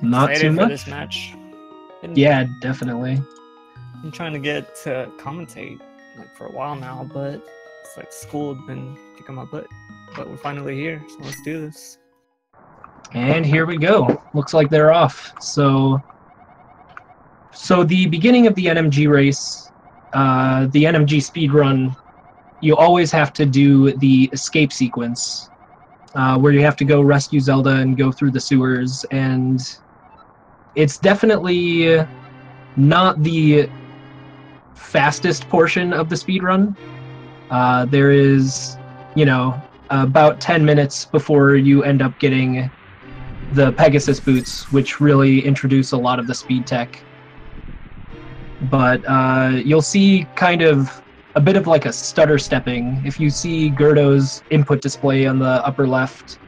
Not Excited too for much. this match. Yeah, definitely. I'm trying to get to commentate like for a while now, but it's like school had been kicking my butt. But we're finally here, so let's do this. And here we go. Looks like they're off. So the beginning of the NMG race, the NMG speedrun, you always have to do the escape sequence, where you have to go rescue Zelda and go through the sewers, and it's definitely not the fastest portion of the speedrun. There is, about 10 minutes before you end up getting the Pegasus boots, which really introduce a lot of the speed tech. But you'll see kind of a bit of like a stutter stepping. If you see g3rd0's input display on the upper left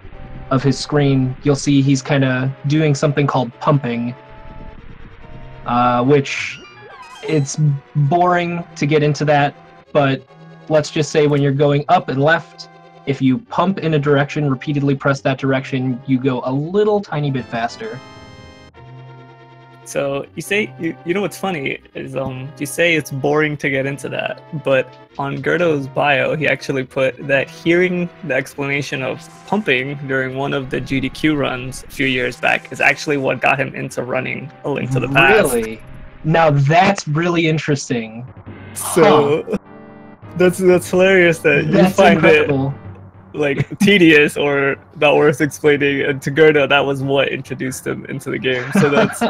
of his screen, you'll see he's kind of doing something called pumping, which it's boring to get into that, but let's just say when you're going up and left, if you pump in a direction, repeatedly press that direction, you go a little tiny bit faster. So you say you know what's funny is you say it's boring to get into that, but on g3rd0's bio he actually put that hearing the explanation of pumping during one of the GDQ runs a few years back is actually what got him into running A Link to the Past. Really? Now that's really interesting. So that's hilarious that you That's find incredible. it like tedious or not worth explaining, and to g3rd0 that was what introduced him into the game. So that's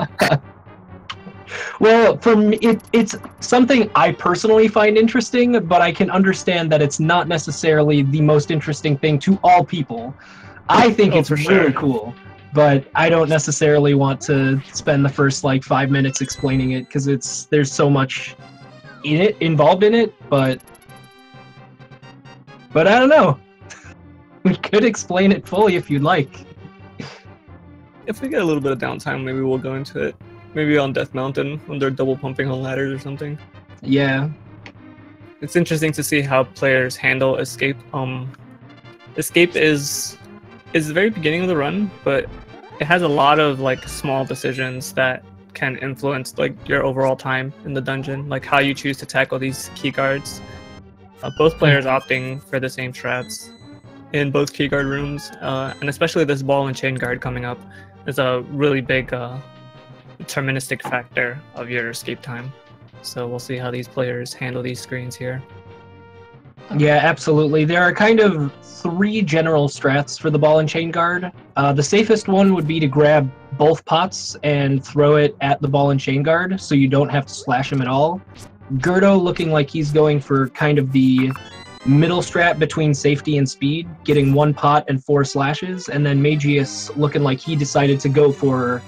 well, for me, it's something I personally find interesting, but I can understand that it's not necessarily the most interesting thing to all people. I think it's really cool, but I don't necessarily want to spend the first like 5 minutes explaining it because there's so much involved in it, but I don't know. We could explain it fully if you'd like. If we get a little bit of downtime, maybe we'll go into it. Maybe on Death Mountain when they're double pumping on ladders or something. Yeah. It's interesting to see how players handle escape. Escape is the very beginning of the run, but it has a lot of like small decisions that can influence like your overall time in the dungeon, like how you choose to tackle these key guards. Both players opting for the same strats in both key guard rooms, and especially this ball and chain guard coming up is a really big deterministic factor of your escape time. So we'll see how these players handle these screens here. Yeah, absolutely. There are kind of 3 general strats for the ball and chain guard. The safest one would be to grab both pots and throw it at the ball and chain guard so you don't have to slash him at all. g3rd0 looking like he's going for kind of the middle strat between safety and speed, getting 1 pot and 4 slashes, and then Mageius looking like he decided to go for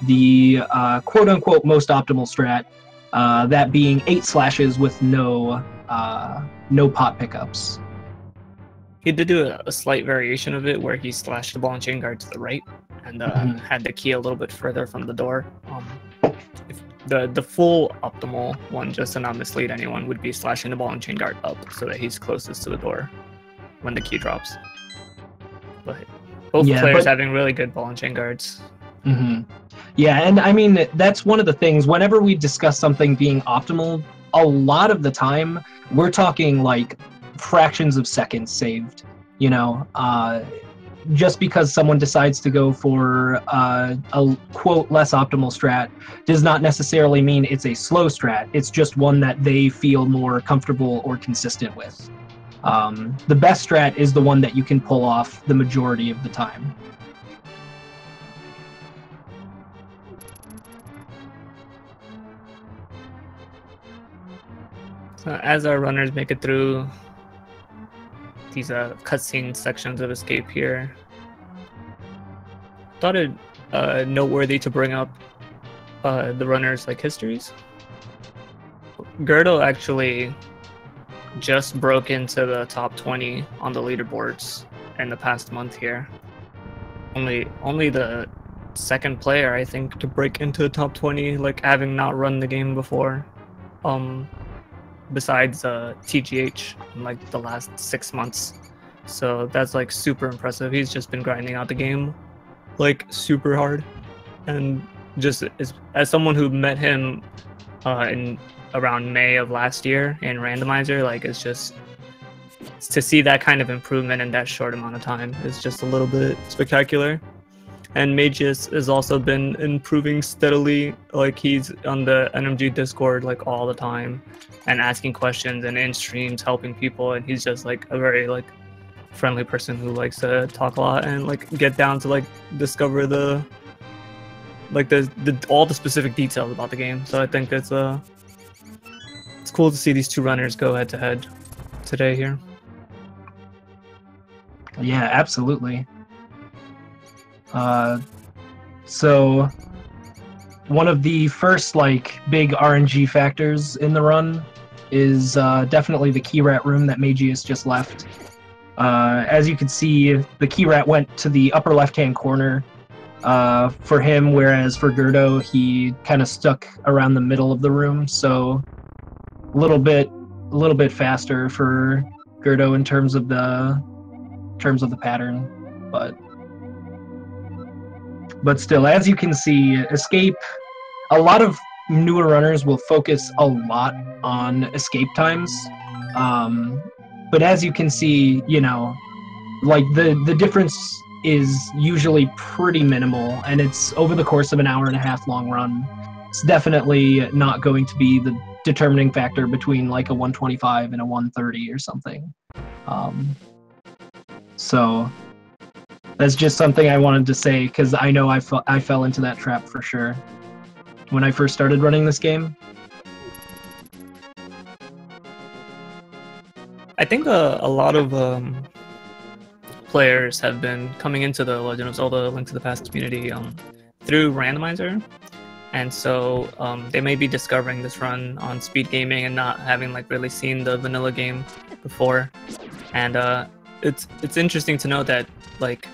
the quote-unquote most optimal strat, that being 8 slashes with no pot pickups. He did do a slight variation of it where he slashed the ball and chain guard to the right and had the key a little bit further from the door. The full optimal one, just to not mislead anyone, would be slashing the ball and chain guard up so that he's closest to the door when the key drops. But both players having really good ball and chain guards. Yeah, and I mean, that's one of the things, whenever we discuss something being optimal, a lot of the time, we're talking like fractions of seconds saved, just because someone decides to go for a quote less optimal strat does not necessarily mean it's a slow strat. It's just one that they feel more comfortable or consistent with. The best strat is the one that you can pull off the majority of the time. So as our runners make it through these cutscene sections of escape here, thought it noteworthy to bring up the runners' like histories. g3rd0 actually just broke into the top 20 on the leaderboards in the past month here. Only the second player, I think, to break into the top 20, like having not run the game before. Besides TGH in like the last 6 months. So that's like super impressive. He's just been grinding out the game like super hard. and just as someone who met him in around May of last year in randomizer, like it's just to see that kind of improvement in that short amount of time is just a little bit spectacular. And Mageius has also been improving steadily. Like he's on the NMG Discord like all the time and asking questions and in streams helping people, and he's just like a very like friendly person who likes to talk a lot and like get down to like discover the all the specific details about the game. So I think it's cool to see these two runners go head to head today here. Yeah, absolutely. So one of the first like big RNG factors in the run is definitely the key rat room that Mageius just left. As you can see, the key rat went to the upper left-hand corner for him, whereas for g3rd0, he kind of stuck around the middle of the room. So a little bit faster for g3rd0 in terms of the pattern, but still, as you can see, escape. A lot of newer runners will focus a lot on escape times. But as you can see, you know, like the difference is usually pretty minimal, and it's over the course of an hour-and-a-half long run. It's definitely not going to be the determining factor between like a 125 and a 130 or something. So that's just something I wanted to say, because I know I fell into that trap for sure when I first started running this game. I think a lot of players have been coming into the Legend of Zelda: Link to the Past community through randomizer, and so they may be discovering this run on speed gaming and not having like really seen the vanilla game before. And it's interesting to know that like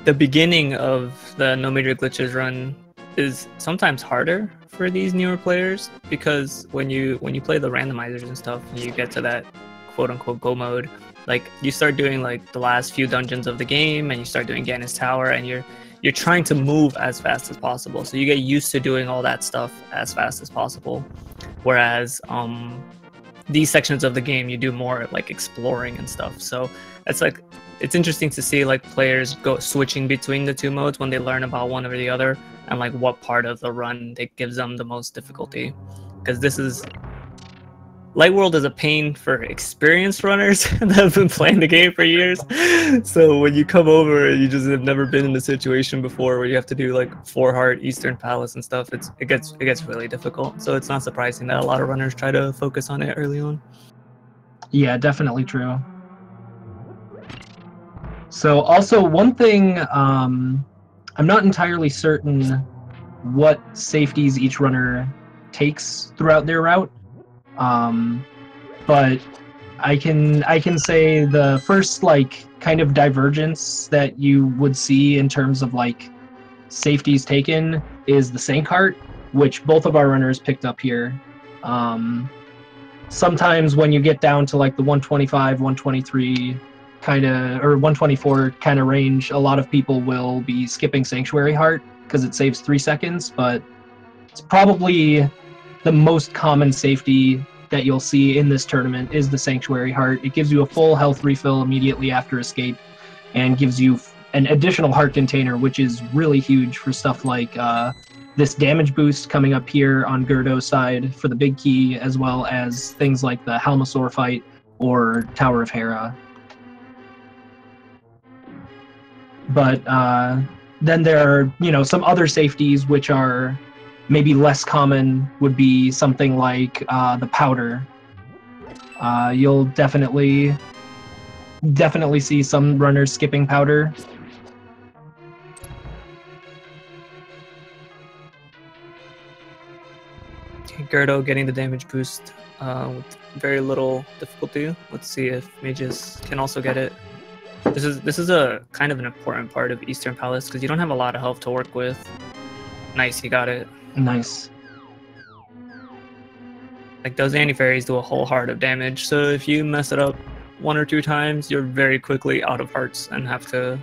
the beginning of the No Major Glitches run is sometimes harder for these newer players, because when you play the randomizers and stuff, you get to that quote-unquote go mode, like you start doing like the last few dungeons of the game and you start doing Ganon's Tower, and you're trying to move as fast as possible, so you get used to doing all that stuff as fast as possible. Whereas these sections of the game you do more like exploring and stuff, so it's interesting to see like players go switching between the two modes when they learn about one or the other, and like what part of the run that gives them the most difficulty. Because this is Light World is a pain for experienced runners that have been playing the game for years. So when you come over and you just have never been in a situation before where you have to do like 4-heart Eastern Palace and stuff, it gets really difficult. So it's not surprising that a lot of runners try to focus on it early on. Yeah, definitely true. So also one thing, I'm not entirely certain what safeties each runner takes throughout their route. But I can say the first like kind of divergence that you would see in terms of like safeties taken is the Sank Heart, which both of our runners picked up here. Sometimes when you get down to like the 125, 123 kind of, or 124 kind of range, a lot of people will be skipping Sanctuary Heart because it saves 3 seconds, but it's probably the most common safety that you'll see in this tournament is the Sanctuary Heart. It gives you a full health refill immediately after escape and gives you an additional heart container, which is really huge for stuff like this damage boost coming up here on g3rd0's side for the big key, as well as things like the Halmasaur fight or Tower of Hera. But then there are, you know, some other safeties which are maybe less common, would be something like the powder. You'll definitely see some runners skipping powder. g3rd0 getting the damage boost with very little difficulty. Let's see if Mageius can also get it. This is a kind of an important part of Eastern Palace because you don't have a lot of health to work with. Nice, he got it. Nice. Like those anti-fairies do a whole heart of damage, so if you mess it up 1 or 2 times, you're very quickly out of hearts and have to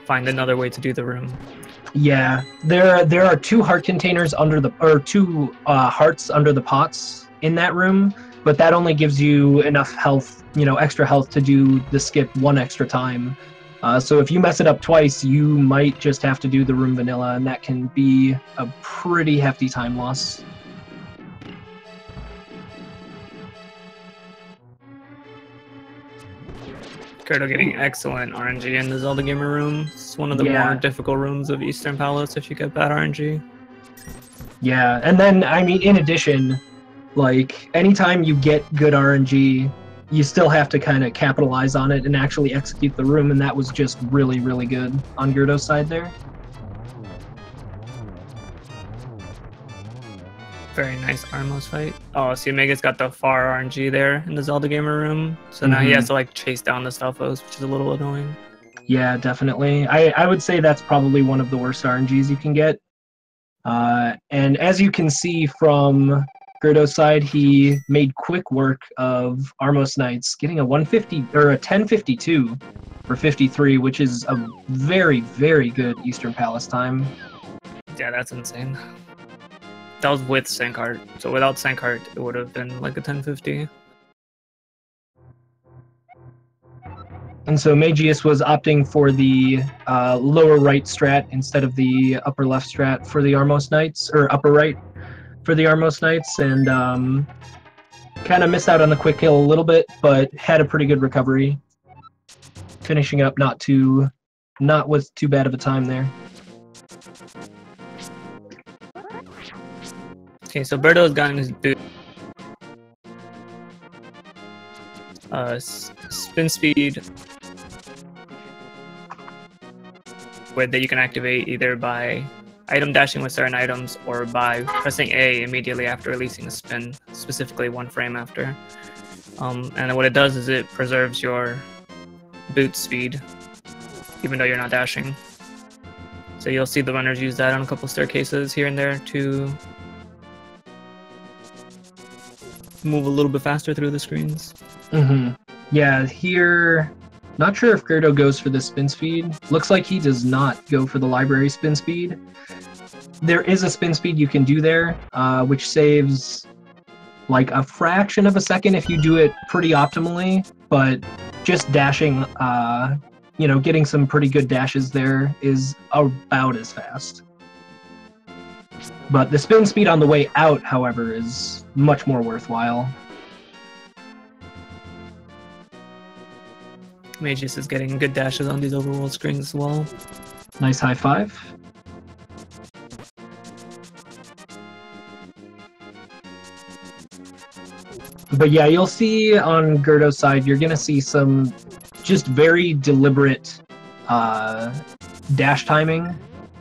find another way to do the room. Yeah, there are two heart containers under the, or two hearts under the pots in that room, but that only gives you enough health, extra health to do the skip one extra time. So if you mess it up twice, you might just have to do the room vanilla, and that can be a pretty hefty time loss. g3rd0 getting excellent RNG in the Zelda Gamer room. It's one of the more difficult rooms of Eastern Palace if you get bad RNG. Yeah, and then, I mean, in addition, like, anytime you get good RNG, you still have to kind of capitalize on it and actually execute the room, and that was just really, really good on g3rd0's side there. Very nice Armos fight. Oh, see, Mageius got the far RNG there in the Zelda Gamer room, so now he has to like chase down the Stalfos, which is a little annoying. Yeah, definitely. I would say that's probably one of the worst RNGs you can get. And as you can see from g3rd0's side, he made quick work of Armos Knights, getting a 150 or a 1052 for 53, which is a very, very good Eastern Palace time. Yeah, that's insane. That was with Sankart, so without Sankart, it would have been like a 1050. And so Mageius was opting for the lower right strat instead of the upper left strat for the Armos Knights, or upper right for the Armos Knights, and kind of missed out on the quick kill a little bit, but had a pretty good recovery, finishing up not with too bad of a time there. Okay, so g3rd0's gotten his boot. Spin speed that you can activate either by item dashing with certain items or by pressing A immediately after releasing a spin, specifically 1 frame after. And what it does is it preserves your boot speed, even though you're not dashing. So you'll see the runners use that on a couple staircases here and there to move a little bit faster through the screens. Yeah, here, not sure if g3rd0 goes for the spin speed. Looks like he does not go for the library spin speed. There is a spin speed you can do there, which saves like a fraction of a second if you do it pretty optimally, but just dashing, getting some pretty good dashes there is about as fast. But the spin speed on the way out, however, is much more worthwhile. Mageius is getting good dashes on these overworld screens as well. Nice high five. But yeah, you'll see on g3rd0's side, you're going to see some just very deliberate dash timing.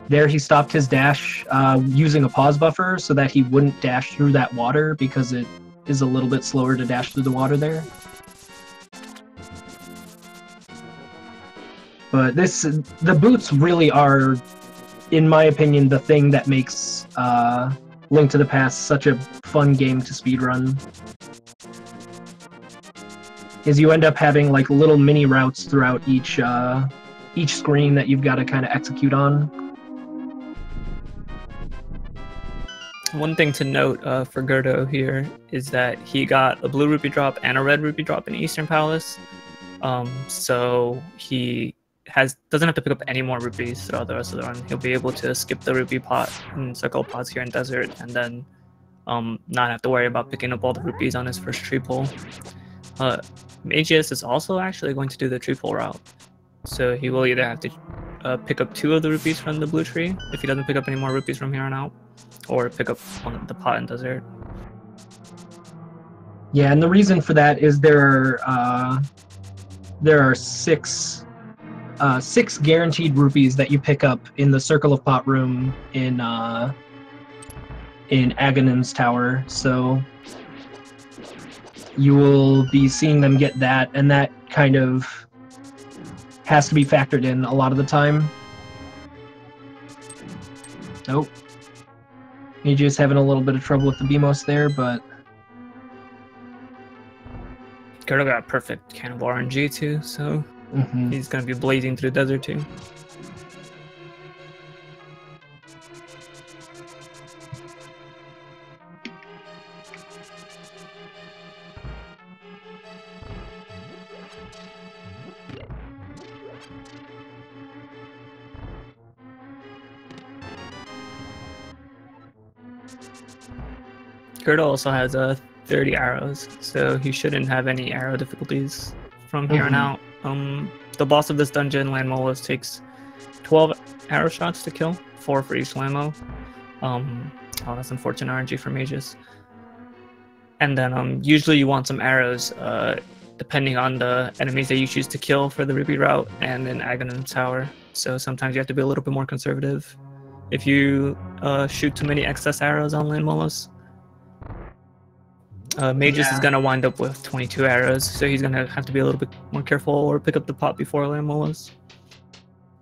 There he stopped his dash using a pause buffer so that he wouldn't dash through that water because it is a little bit slower to dash through the water there. But the boots really are, in my opinion, the thing that makes Link to the Past such a fun game to speedrun. Is you end up having like little mini routes throughout each screen that you've got to kind of execute on. One thing to note for g3rd0 here is that he got a blue rupee drop and a red rupee drop in Eastern Palace, so he doesn't have to pick up any more rupees throughout the rest of the run. He'll be able to skip the rupee pot and circle pots here in Desert, and then not have to worry about picking up all the rupees on his first tree pull. Mageius is also actually going to do the tree pull route, so he will either have to pick up 2 of the rupees from the blue tree if he doesn't pick up any more rupees from here on out, or pick up one of the pot in Desert. Yeah, and the reason for that is there are 6 guaranteed rupees that you pick up in the Circle of Pot room in Aghanim's Tower, so you will be seeing them get that, and that kind of has to be factored in a lot of the time. Nope. Mageius having a little bit of trouble with the BMOS there, but g3rd0 got a perfect Cannibal RNG too, so he's going to be blazing through Desert too. g3rd0 also has 30 arrows, so he shouldn't have any arrow difficulties from here on out. The boss of this dungeon, Landmolus, takes 12 arrow shots to kill, 4 for each Landmo. Oh, that's unfortunate RNG for Mageius. And then usually you want some arrows depending on the enemies that you choose to kill for the Ruby route and an Aghanim Tower. So sometimes you have to be a little bit more conservative. If you shoot too many excess arrows on Landmolus, Mageius is going to wind up with 22 arrows, so he's going to have to be a little bit more careful or pick up the pot before Landmolus.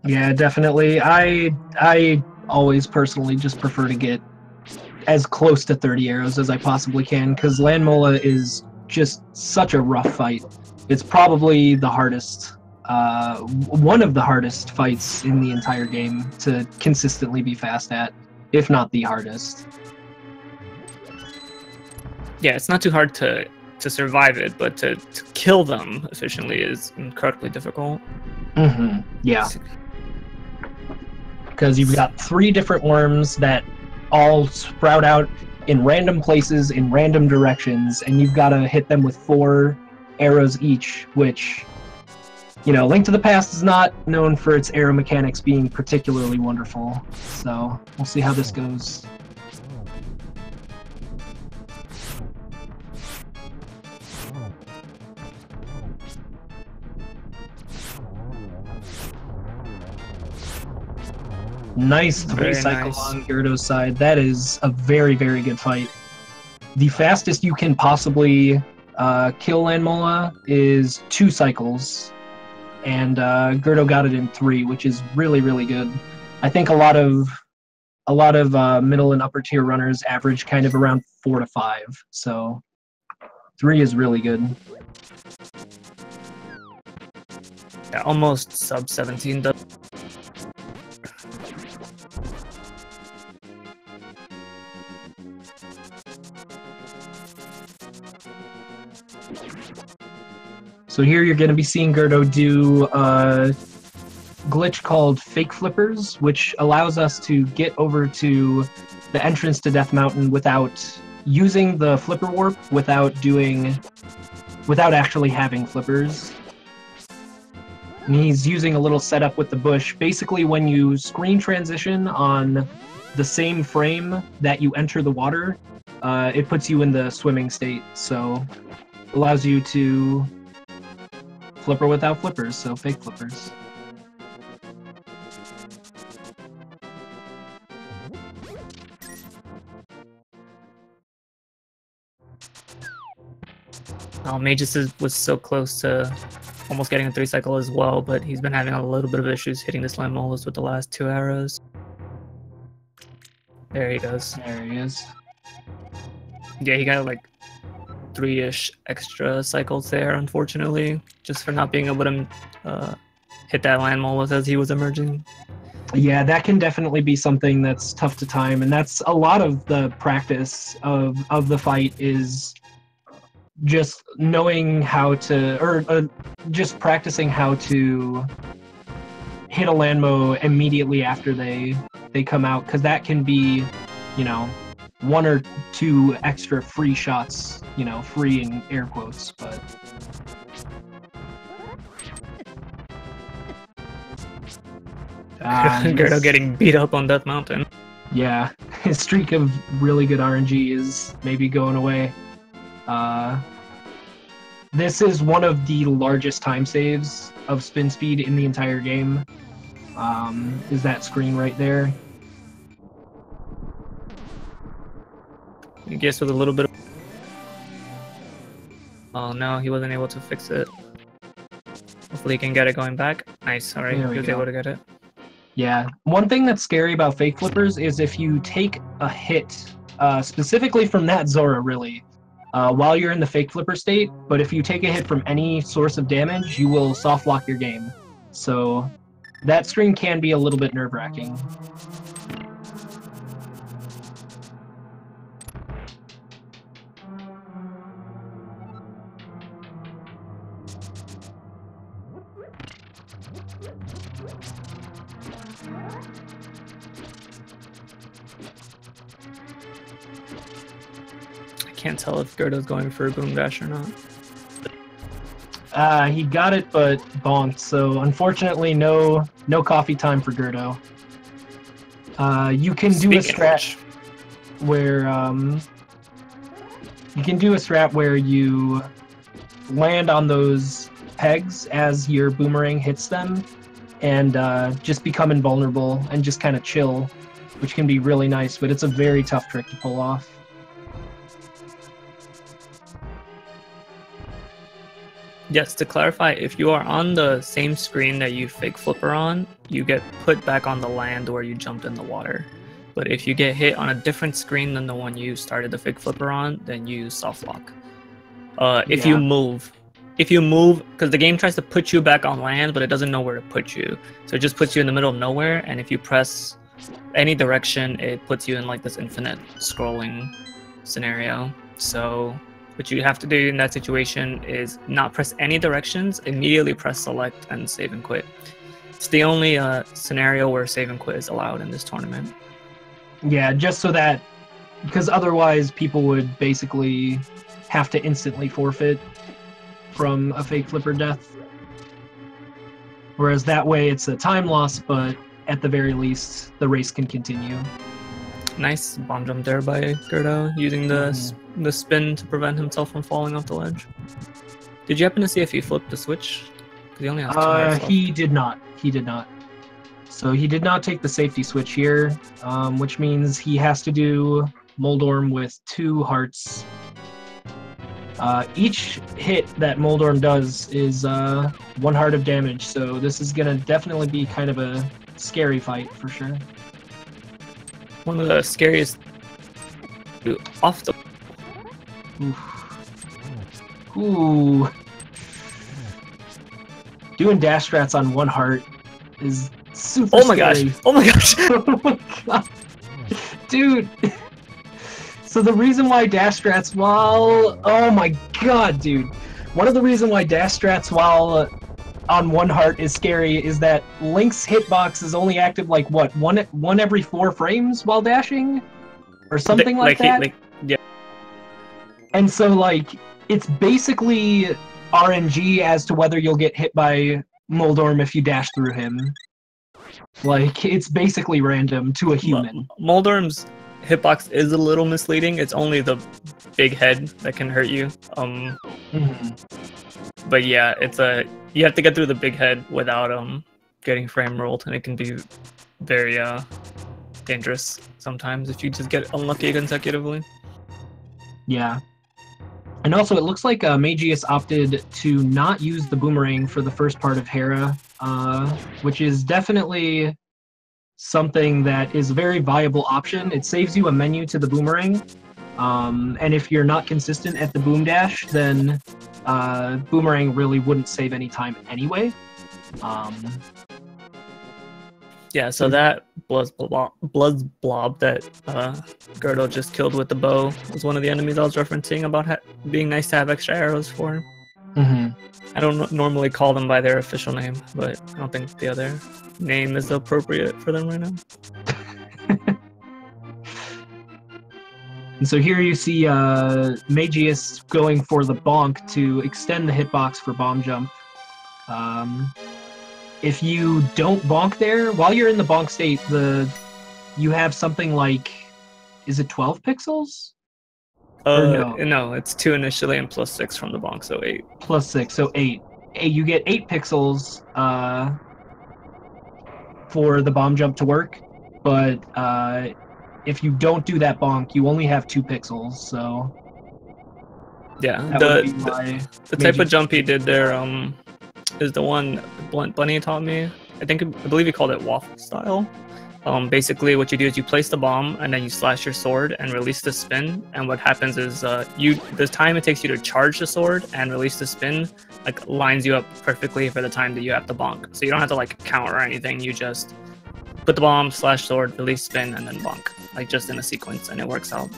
Yeah, definitely. I always personally just prefer to get as close to 30 arrows as I possibly can, because Landmola is just such a rough fight. It's probably the hardest, one of the hardest fights in the entire game to consistently be fast at, if not the hardest. Yeah, it's not too hard to survive it, but to kill them efficiently is incredibly difficult. Yeah. Because you've got 3 different worms that all sprout out in random places, in random directions, and you've got to hit them with 4 arrows each, which, you know, Link to the Past is not known for its arrow mechanics being particularly wonderful. So, we'll see how this goes. Nice 3 cycle on g3rd0's side. That is a very, very good fight. The fastest you can possibly kill Landmola is 2 cycles, and g3rd0 got it in 3, which is really, really good. I think a lot of middle and upper tier runners average kind of around 4 to 5, so 3 is really good. Yeah, almost sub 17. So here you're going to be seeing g3rd0 do a glitch called Fake Flippers, which allows us to get over to the entrance to Death Mountain without using the flipper warp, without actually having flippers. And he's using a little setup with the bush. Basically, when you screen transition on the same frame that you enter the water, it puts you in the swimming state, so allows you to flipper without flippers, so fake flippers. Mageius was so close to almost getting a 3 cycle as well, but he's been having a little bit of issues hitting this Landmolus with the last 2 arrows. There he goes. There he is. Yeah, he got like 3-ish extra cycles there, unfortunately, just for not being able to hit that Landmolus as he was emerging. Yeah, that can definitely be something that's tough to time, and that's a lot of the practice of the fight, is just knowing how to, or just practicing how to hit a Landmo immediately after they come out, because that can be, you know, 1 or 2 extra free shots, you know, free in air quotes, but g3rd0 getting beat up on Death Mountain. Yeah, his streak of really good RNG is maybe going away. This is one of the largest time saves of spin speed in the entire game. Is that screen right there? I guess with a little bit of... Oh no, he wasn't able to fix it. Hopefully he can get it going back. Nice, alright, he was able to get it. Yeah, one thing that's scary about fake flippers is if you take a hit, specifically from that Zora really, while you're in the fake flipper state, but if you take a hit from any source of damage, you will soft lock your game. So that screen can be a little bit nerve-wracking. can't tell if g3rd0's going for a boom dash or not. He got it, but bonked. So unfortunately, no coffee time for g3rd0. You can do a strat where you land on those pegs as your boomerang hits them, and just become invulnerable and just kind of chill, which can be really nice. But it's a very tough trick to pull off. Yes, to clarify, if you are on the same screen that you fake flipper on, you get put back on the land where you jumped in the water. But if you get hit on a different screen than the one you started the fake flipper on, then you soft lock. If you move, because the game tries to put you back on land, but it doesn't know where to put you. So it just puts you in the middle of nowhere, and if you press any direction, it puts you in like this infinite scrolling scenario. So what you have to do in that situation is not press any directions, immediately press select and save and quit. It's the only scenario where save and quit is allowed in this tournament. Yeah, just so that, because otherwise people would basically have to instantly forfeit from a fake flipper death. Whereas that way it's a time loss, but at the very least the race can continue. Nice bomb jump there by g3rd0, using the spin to prevent himself from falling off the ledge. Did you happen to see if he flipped the switch? Because he only has 2 hearts left. He did not. He did not. So he did not take the safety switch here, which means he has to do Moldorm with 2 hearts. Each hit that Moldorm does is 1 heart of damage, so this is going to definitely be kind of a scary fight for sure. One of the scariest off the... Ooh. Doing dash strats on 1 heart is super scary. Oh my gosh! Oh my god! Dude! So the reason why dash strats while... Oh my god, dude! One of the reasons why dash strats while on 1 heart is scary is that Link's hitbox is only active like what, one every 4 frames while dashing? Or something like that? Yeah. And so like, it's basically RNG as to whether you'll get hit by Moldorm if you dash through him. Like, it's basically random to a human. Moldorm's hitbox is a little misleading. It's only the big head that can hurt you. But yeah, it's you have to get through the big head without getting frame rolled, and it can be very dangerous sometimes if you just get unlucky consecutively. Yeah. And also, it looks like Mageius opted to not use the boomerang for the first part of Hera, which is definitely something that is a very viable option. It saves you a menu to the boomerang, and if you're not consistent at the boom dash, then boomerang really wouldn't save any time anyway. Yeah, so that blood blob that g3rd0 just killed with the bow was one of the enemies I was referencing about being nice to have extra arrows for. I don't normally call them by their official name, but I don't think the other name is appropriate for them right now. And so here you see Mageius going for the bonk to extend the hitbox for bomb jump. If you don't bonk there, while you're in the bonk state, you have something like, is it 12 pixels? No, it's 2 initially and plus 6 from the bonk, so 8. Plus 6, so 8. You get 8 pixels for the bomb jump to work, but if you don't do that bonk, you only have 2 pixels, so... Yeah, the type of jump he did there is the one Blunt Bunny taught me. I believe he called it waffle style. Basically, what you do is you place the bomb and then you slash your sword and release the spin. And what happens is the time it takes you to charge the sword and release the spin like lines you up perfectly for the time that you have to bonk. So you don't have to like count or anything. You just put the bomb, slash sword, release spin, and then bonk, like just in a sequence, and it works out.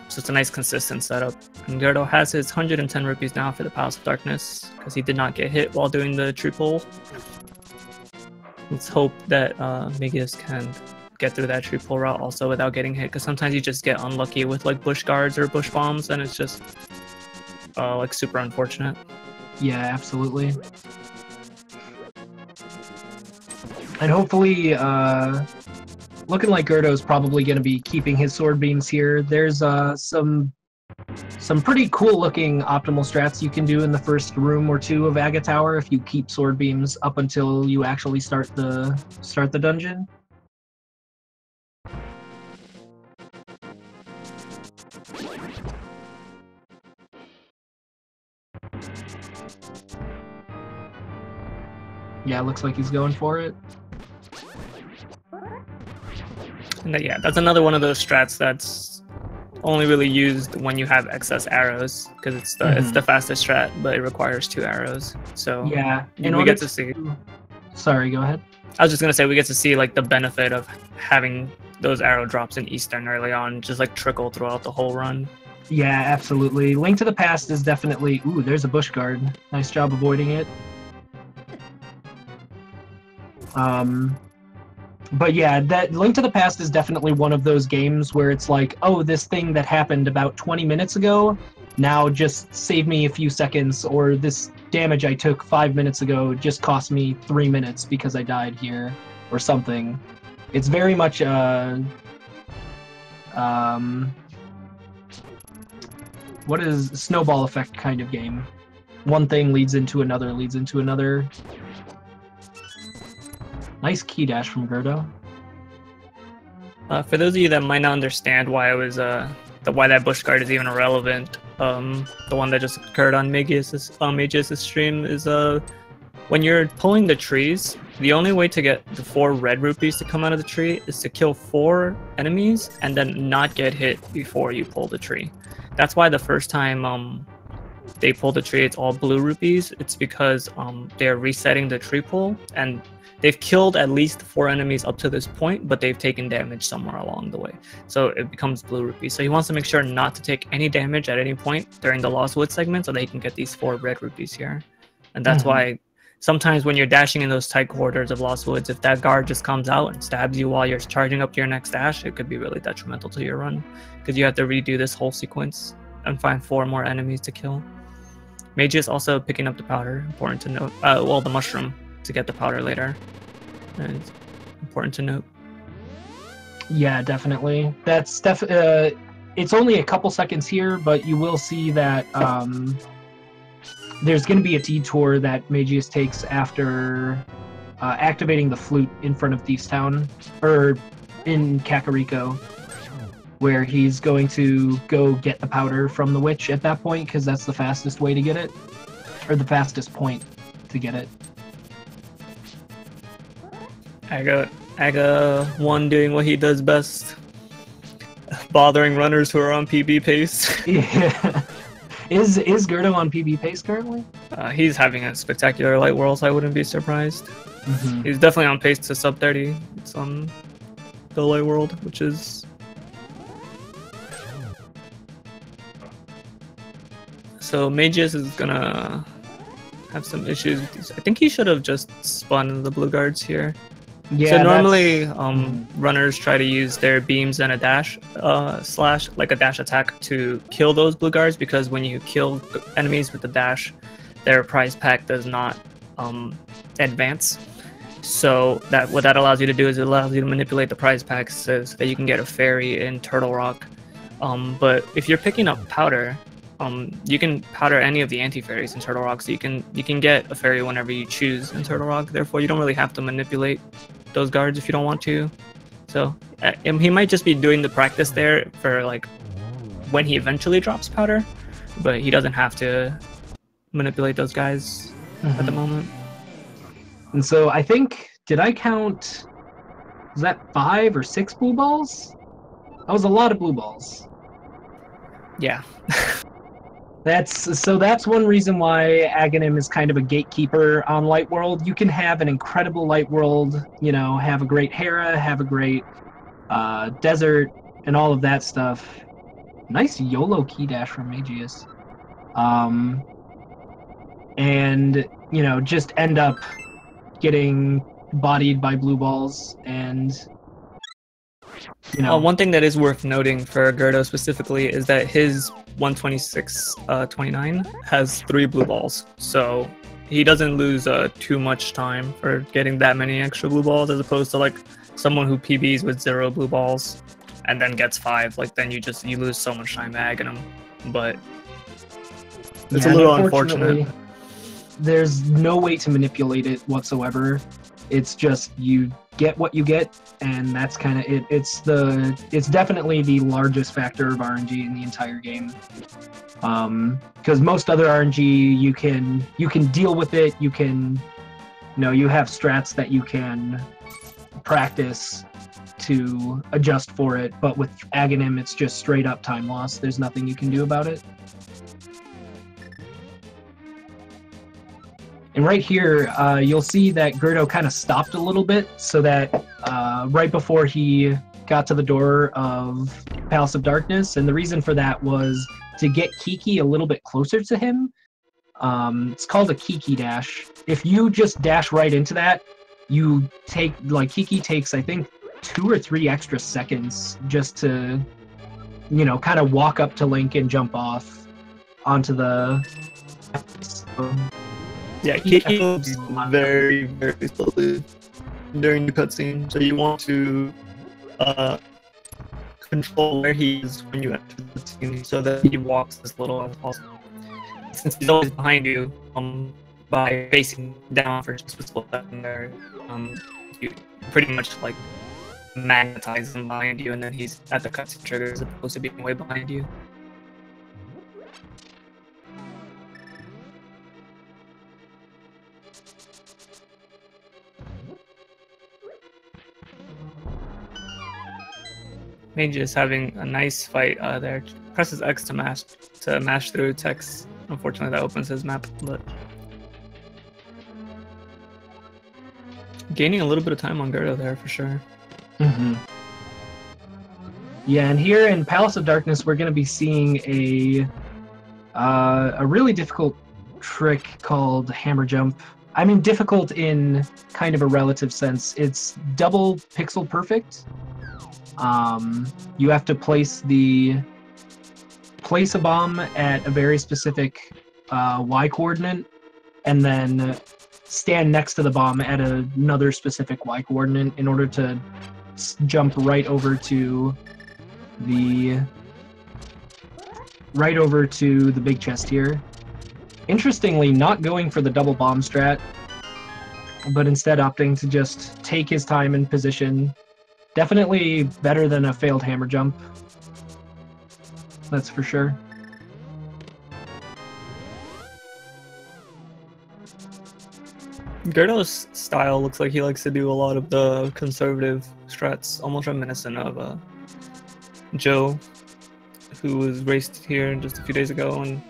So it's a nice consistent setup. And g3rd0 has his 110 rupees now for the Palace of Darkness because he did not get hit while doing the tree pull. Let's hope that Mageius can get through that tree pull route also without getting hit, because sometimes you just get unlucky with like bush guards or bush bombs, and it's just like super unfortunate. Yeah, absolutely. And hopefully, looking like g3rd0's probably going to be keeping his sword beams here. There's some pretty cool looking optimal strats you can do in the first room or two of Aga Tower if you keep sword beams up until you actually start the dungeon. Yeah, looks like he's going for it. And yeah, that's another one of those strats that's only really used when you have excess arrows, because it's the fastest strat, but it requires 2 arrows. So yeah, we get to see. Sorry, go ahead. I was just gonna say we get to see like the benefit of having those arrow drops in Eastern early on, just like trickle throughout the whole run. Yeah, absolutely. Link to the Past is definitely. Ooh, there's a bush guard. Nice job avoiding it. But yeah, that Link to the Past is definitely one of those games where it's like, oh, this thing that happened about 20 minutes ago, now just save me a few seconds, or this damage I took 5 minutes ago just cost me 3 minutes because I died here, or something. It's very much what is snowball effect kind of game. One thing leads into another, leads into another. Nice key dash from g3rd0. For those of you that might not understand why it was why that bush guard is even irrelevant, the one that just occurred on Mageius' stream is when you're pulling the trees, the only way to get the 4 red rupees to come out of the tree is to kill 4 enemies and then not get hit before you pull the tree. That's why the first time they pull the tree, it's all blue rupees. It's because they're resetting the tree pull, and they've killed at least 4 enemies up to this point, but they've taken damage somewhere along the way. So it becomes blue rupees. So he wants to make sure not to take any damage at any point during the Lost Woods segment so they can get these 4 red rupees here. And that's why sometimes when you're dashing in those tight corridors of Lost Woods, if that guard just comes out and stabs you while you're charging up to your next dash, it could be really detrimental to your run, because you have to redo this whole sequence and find 4 more enemies to kill. Mageius also picking up the powder, important to note. Well, the mushroom to get the powder later. And it's important to note. Yeah, definitely. That's it's only a couple seconds here, but you will see that there's going to be a detour that Mageius takes after activating the flute in front of Thief's Town, or in Kakariko, where he's going to go get the powder from the witch at that point, because that's the fastest way to get it, or the fastest point to get it. Aga 1 doing what he does best, bothering runners who are on PB pace. Yeah. Is g3rd0 on PB pace currently? He's having a spectacular light world, so I wouldn't be surprised. He's definitely on pace to sub 30. It's on the light world, which is... So Mageius is gonna have some issues with these. I think he should have just spun the blue guards here. Yeah, so normally runners try to use their beams and a dash slash, like a dash attack, to kill those blue guards, because when you kill enemies with the dash, their prize pack does not advance. So what that allows you to do is it allows you to manipulate the prize packs so that you can get a fairy in Turtle Rock. But if you're picking up powder, you can powder any of the anti-fairies in Turtle Rock, so you can get a fairy whenever you choose in Turtle Rock. Therefore, you don't really have to manipulate those guards if you don't want to. So he might just be doing the practice there for like when he eventually drops powder, but he doesn't have to manipulate those guys at the moment. And so I think, did I count, was that 5 or 6 blue balls? That was a lot of blue balls. Yeah. That's one reason why Aghanim is kind of a gatekeeper on Light World. You can have an incredible Light World, you know, have a great Hera, have a great desert, and all of that stuff. Nice YOLO key dash from Mageius. And, you know, just end up getting bodied by blue balls and You know, one thing that is worth noting for g3rd0 specifically is that his 126-29 has 3 blue balls, so he doesn't lose too much time for getting that many extra blue balls, as opposed to like someone who PBs with 0 blue balls and then gets 5. Like then you lose so much time agging him. But it's a little unfortunate. There's no way to manipulate it whatsoever. It's just you get what you get, and that's kind of it. It's definitely the largest factor of RNG in the entire game. Because most other RNG, you can deal with it. You can, you have strats that you can practice to adjust for it. But with Aghanim, it's just straight up time loss. There's nothing you can do about it. And right here, you'll see that g3rd0 kind of stopped a little bit, so that right before he got to the door of Palace of Darkness, and the reason for that was to get Kiki a little bit closer to him. It's called a Kiki dash. If you just dash right into that, you take, like, Kiki takes, I think, 2 or 3 extra seconds just to, kind of walk up to Link and jump off onto the... Yeah, Kiki moves very, very slowly during the cutscene, so you want to control where he is when you enter the cutscene so that he walks as little as possible. Since he's always behind you, by facing down for just a split second there, you pretty much like magnetize him behind you, and then he's at the cutscene trigger as opposed to being way behind you. Mageius having a nice fight there. Presses X to mash through text. Unfortunately, that opens his map, but gaining a little bit of time on g3rd0 there for sure. Mm-hmm. Yeah, and here in Palace of Darkness, we're going to be seeing a really difficult trick called Hammer Jump. I mean, difficult in kind of a relative sense. It's double pixel perfect. You have to place a bomb at a very specific Y coordinate, and then stand next to the bomb at another specific Y coordinate in order to jump right over to the big chest here. Interestingly, not going for the double bomb strat, but instead opting to just take his time in position. Definitely better than a failed hammer jump. That's for sure. g3rd0's style looks like he likes to do a lot of the conservative strats, almost reminiscent of Joe, who was raced here just a few days ago, and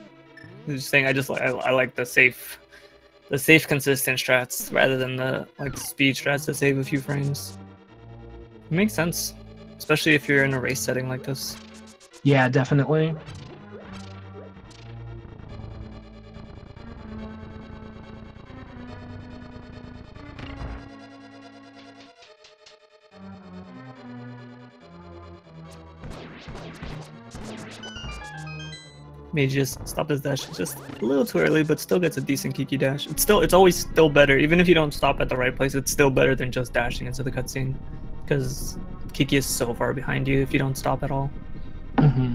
he was just saying, I like the safe, consistent strats rather than the speed strats that save a few frames. It makes sense, especially if you're in a race setting like this. Yeah, definitely. Mageius stopped his dash just a little too early, but still gets a decent Kiki dash. It's always still better, even if you don't stop at the right place. It's still better than just dashing into the cutscene, because Kiki is so far behind you if you don't stop at all. Mm-hmm.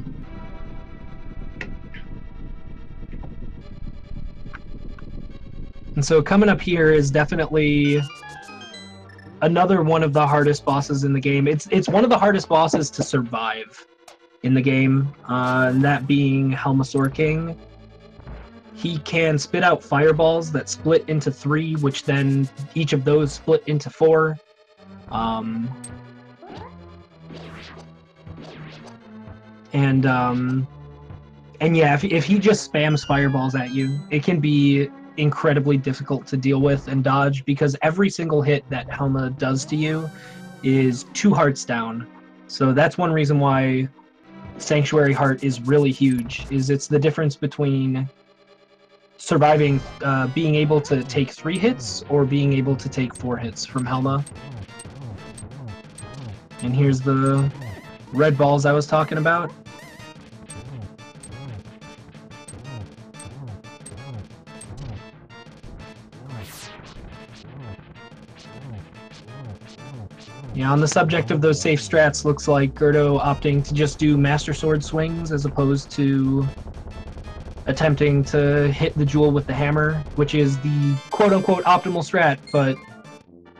And so coming up here is definitely another one of the hardest bosses in the game. It's one of the hardest bosses to survive in the game, and that being Helmasaur King. He can spit out fireballs that split into 3, which then each of those split into 4. And yeah, if he just spams fireballs at you, it can be incredibly difficult to deal with and dodge, because every single hit that Helma does to you is 2 hearts down. So that's one reason why Sanctuary Heart is really huge, is it's the difference between surviving, being able to take 3 hits or being able to take 4 hits from Helma. And here's the red balls I was talking about. Yeah, on the subject of those safe strats, looks like g3rd0 opting to just do Master Sword swings as opposed to attempting to hit the jewel with the hammer, which is the quote-unquote optimal strat, but,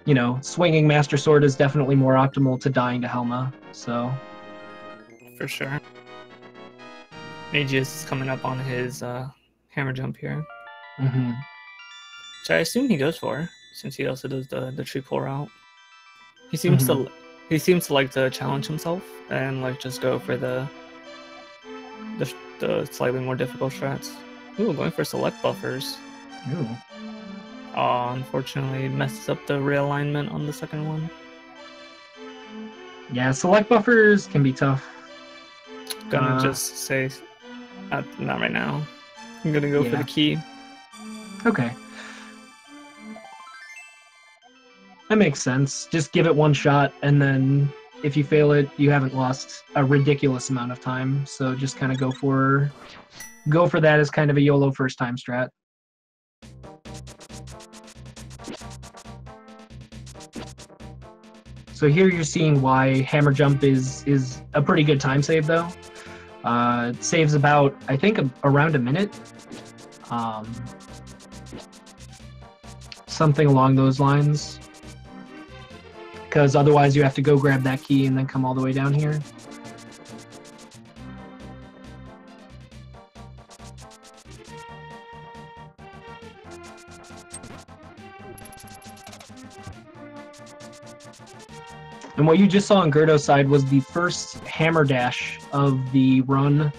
you know, swinging Master Sword is definitely more optimal to dying to Helma, so... For sure. Mageius is coming up on his hammer jump here. Mm-hmm. Which I assume he goes for, since he also does the tree pull route. He seems to like to challenge himself and like just go for the slightly more difficult strats. Ooh, going for select buffers. Ooh. Oh, unfortunately, messes up the realignment on the second one. Yeah, select buffers can be tough. Gonna just say, not right now. I'm gonna go for the key. Okay. That makes sense. Just give it one shot, and then if you fail it, you haven't lost a ridiculous amount of time. So just kind of go for that as kind of a YOLO first time strat. So here you're seeing why hammer jump is a pretty good time save though. It saves about, I think, around a minute. Something along those lines. Because otherwise you have to go grab that key and then come all the way down here. And what you just saw on g3rd0's side was the first hammer dash of the run.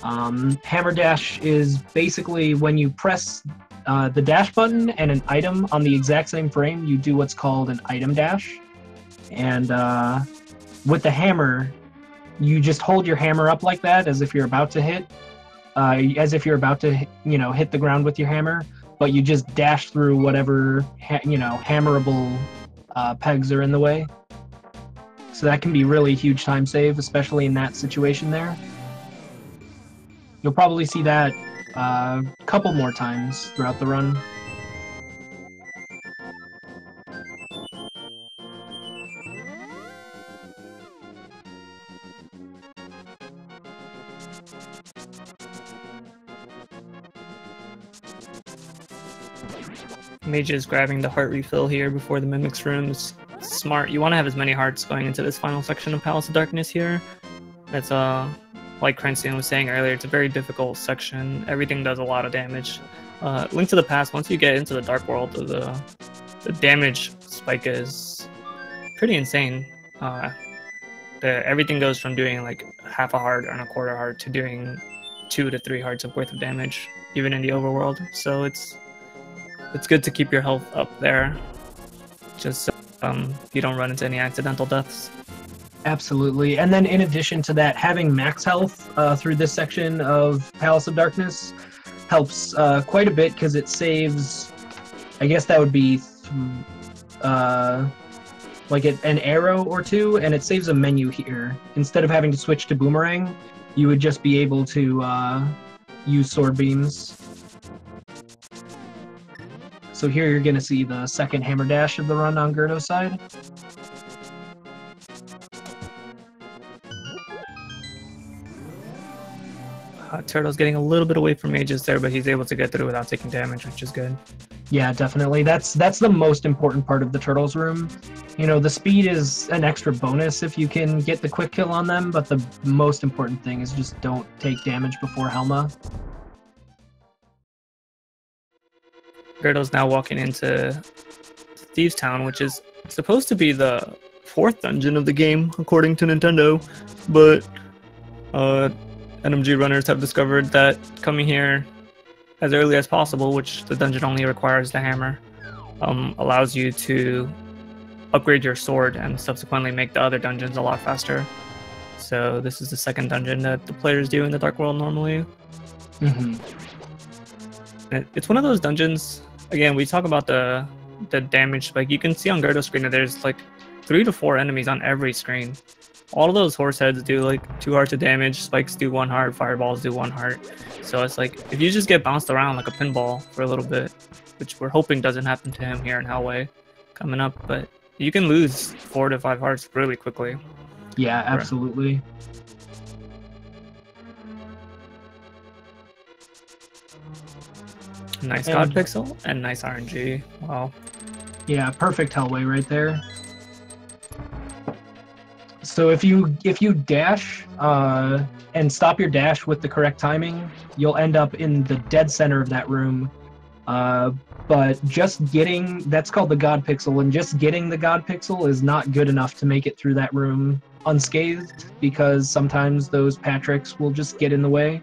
Hammer dash is basically when you press the dash button and an item on the exact same frame, you do what's called an item dash. And with the hammer, you just hold your hammer up like that as if you're about to hit, hit the ground with your hammer, but you just dash through whatever, hammerable pegs are in the way. So that can be really huge time save, especially in that situation there. You'll probably see that a couple more times throughout the run. Mage is grabbing the heart refill here before the Mimic's room. It's smart. You want to have as many hearts going into this final section of Palace of Darkness here. It's like Cranston was saying earlier, it's a very difficult section. Everything does a lot of damage. Link to the Past, once you get into the Dark World, the damage spike is pretty insane. Everything goes from doing like half a heart and a quarter heart to doing 2 to 3 hearts of worth of damage, even in the overworld. So it's good to keep your health up there, just so you don't run into any accidental deaths. Absolutely. And then in addition to that, having max health through this section of Palace of Darkness helps quite a bit, because it saves, I guess that would be like an arrow or two, and it saves a menu here. Instead of having to switch to Boomerang, you would just be able to use sword beams. So here you're going to see the second hammer dash of the run on g3rd0's side. Turtle's getting a little bit away from Mageius there, but he's able to get through without taking damage, which is good. Yeah, definitely. That's the most important part of the Turtles room. You know, the speed is an extra bonus if you can get the quick kill on them, but the most important thing is just don't take damage before Helma. g3rd0's now walking into Thieves Town, which is supposed to be the 4th dungeon of the game, according to Nintendo, but NMG runners have discovered that coming here as early as possible, which the dungeon only requires the hammer, allows you to upgrade your sword and subsequently make the other dungeons a lot faster. So this is the 2nd dungeon that the players do in the Dark World normally. Mm-hmm. It's one of those dungeons, again, we talk about the damage spike. You can see on g3rd0's screen that there's like 3 to 4 enemies on every screen. All of those horse heads do like 2 hearts of damage, spikes do 1 heart, fireballs do 1 heart. So it's like, if you just get bounced around like a pinball for a little bit, which we're hoping doesn't happen to him here in Hellway coming up, but you can lose 4 to 5 hearts really quickly. Yeah, absolutely. Nice God Pixel and nice RNG. Wow. Yeah, perfect Hellway right there. So if you dash and stop your dash with the correct timing, you'll end up in the dead center of that room. But just getting, that's called the God Pixel, and just getting the God Pixel is not good enough to make it through that room unscathed, because sometimes those Patricks will just get in the way.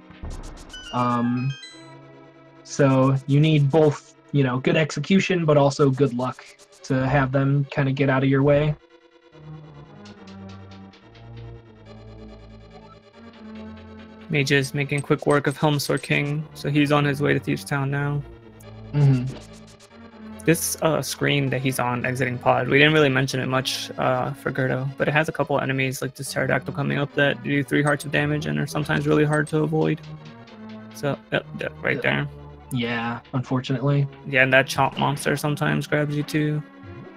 So you need both, you know, good execution, but also good luck to have them kind of get out of your way. Mageius making quick work of Helmsword King, so he's on his way to Thieves Town now. This screen that he's on exiting pod, we didn't really mention it much for g3rd0, but it has a couple enemies like this pterodactyl coming up that do 3 hearts of damage and are sometimes really hard to avoid. So, right there. Yeah, unfortunately. Yeah, and that chomp monster sometimes grabs you too.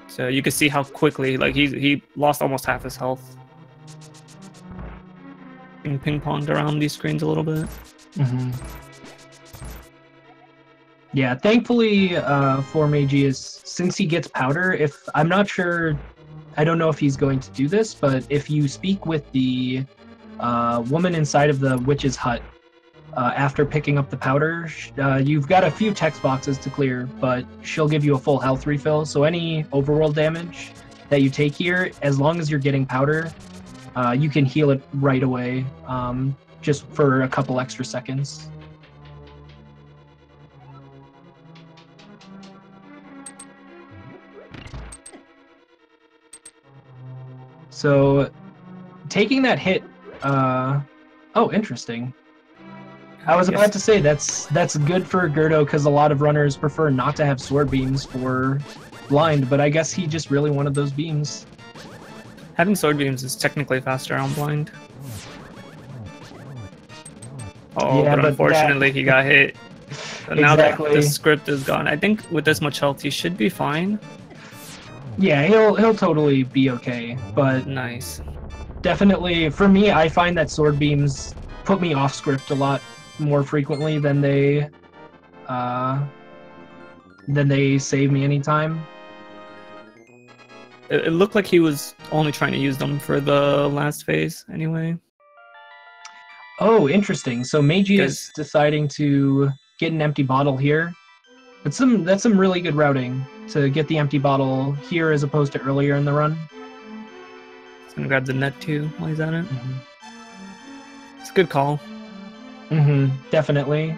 So you can see how quickly, like he lost almost half his health. Being ping-ponged around these screens a little bit. Yeah, thankfully for Mageius, since he gets powder, if I'm not sure, I don't know if he's going to do this, but if you speak with the woman inside of the witch's hut after picking up the powder, you've got a few text boxes to clear, but she'll give you a full health refill. So any overworld damage that you take here, as long as you're getting powder, you can heal it right away, just for a couple extra seconds. So, taking that hit, oh, interesting. I was about to say that's good for g3rd0 because a lot of runners prefer not to have sword beams for blind, but I guess he just really wanted those beams. Having sword beams is technically faster on blind. Oh, yeah, but unfortunately he got hit. So now that the script is gone, I think with this much health he should be fine. Yeah, he'll totally be okay, but nice. Definitely, for me, I find that sword beams put me off script a lot more frequently than they save me anytime. It looked like he was only trying to use them for the last phase, anyway. Oh, interesting. So Mageius deciding to get an empty bottle here. That's some really good routing to get the empty bottle here as opposed to earlier in the run. He's gonna grab the net too while he's at it. It's a good call. Definitely.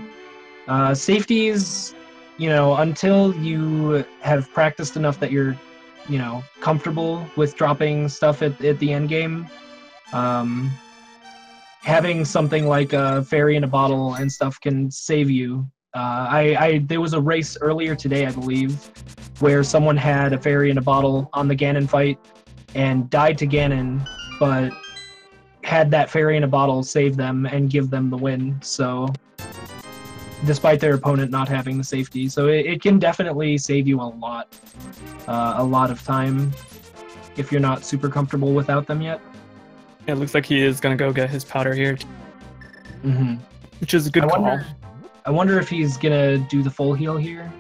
Safeties, you know, until you have practiced enough that you're, you know, comfortable with dropping stuff at the end game, having something like a fairy in a bottle and stuff can save you. There was a race earlier today, I believe, where someone had a fairy in a bottle on the Ganon fight and died to Ganon, but had that fairy in a bottle save them and give them the win. So, despite their opponent not having the safety, so it can definitely save you a lot of time if you're not super comfortable without them yet. Yeah, it looks like he is gonna go get his powder here, which is a good call. I wonder if he's gonna do the full heal here.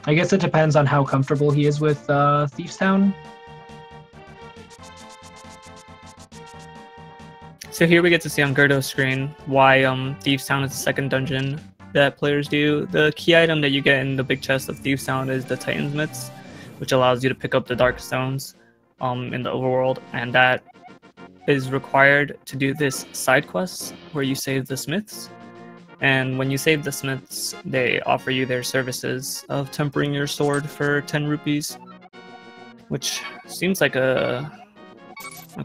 I guess it depends on how comfortable he is with Thieves Town. So here we get to see on g3rd0's screen why Thieves Town is the second dungeon that players do. The key item that you get in the big chest of Thieves Town is the Titan's Myths, which allows you to pick up the Dark Stones in the overworld, and that is required to do this side quest where you save the Smiths. And when you save the Smiths, they offer you their services of tempering your sword for 10 rupees, which seems like why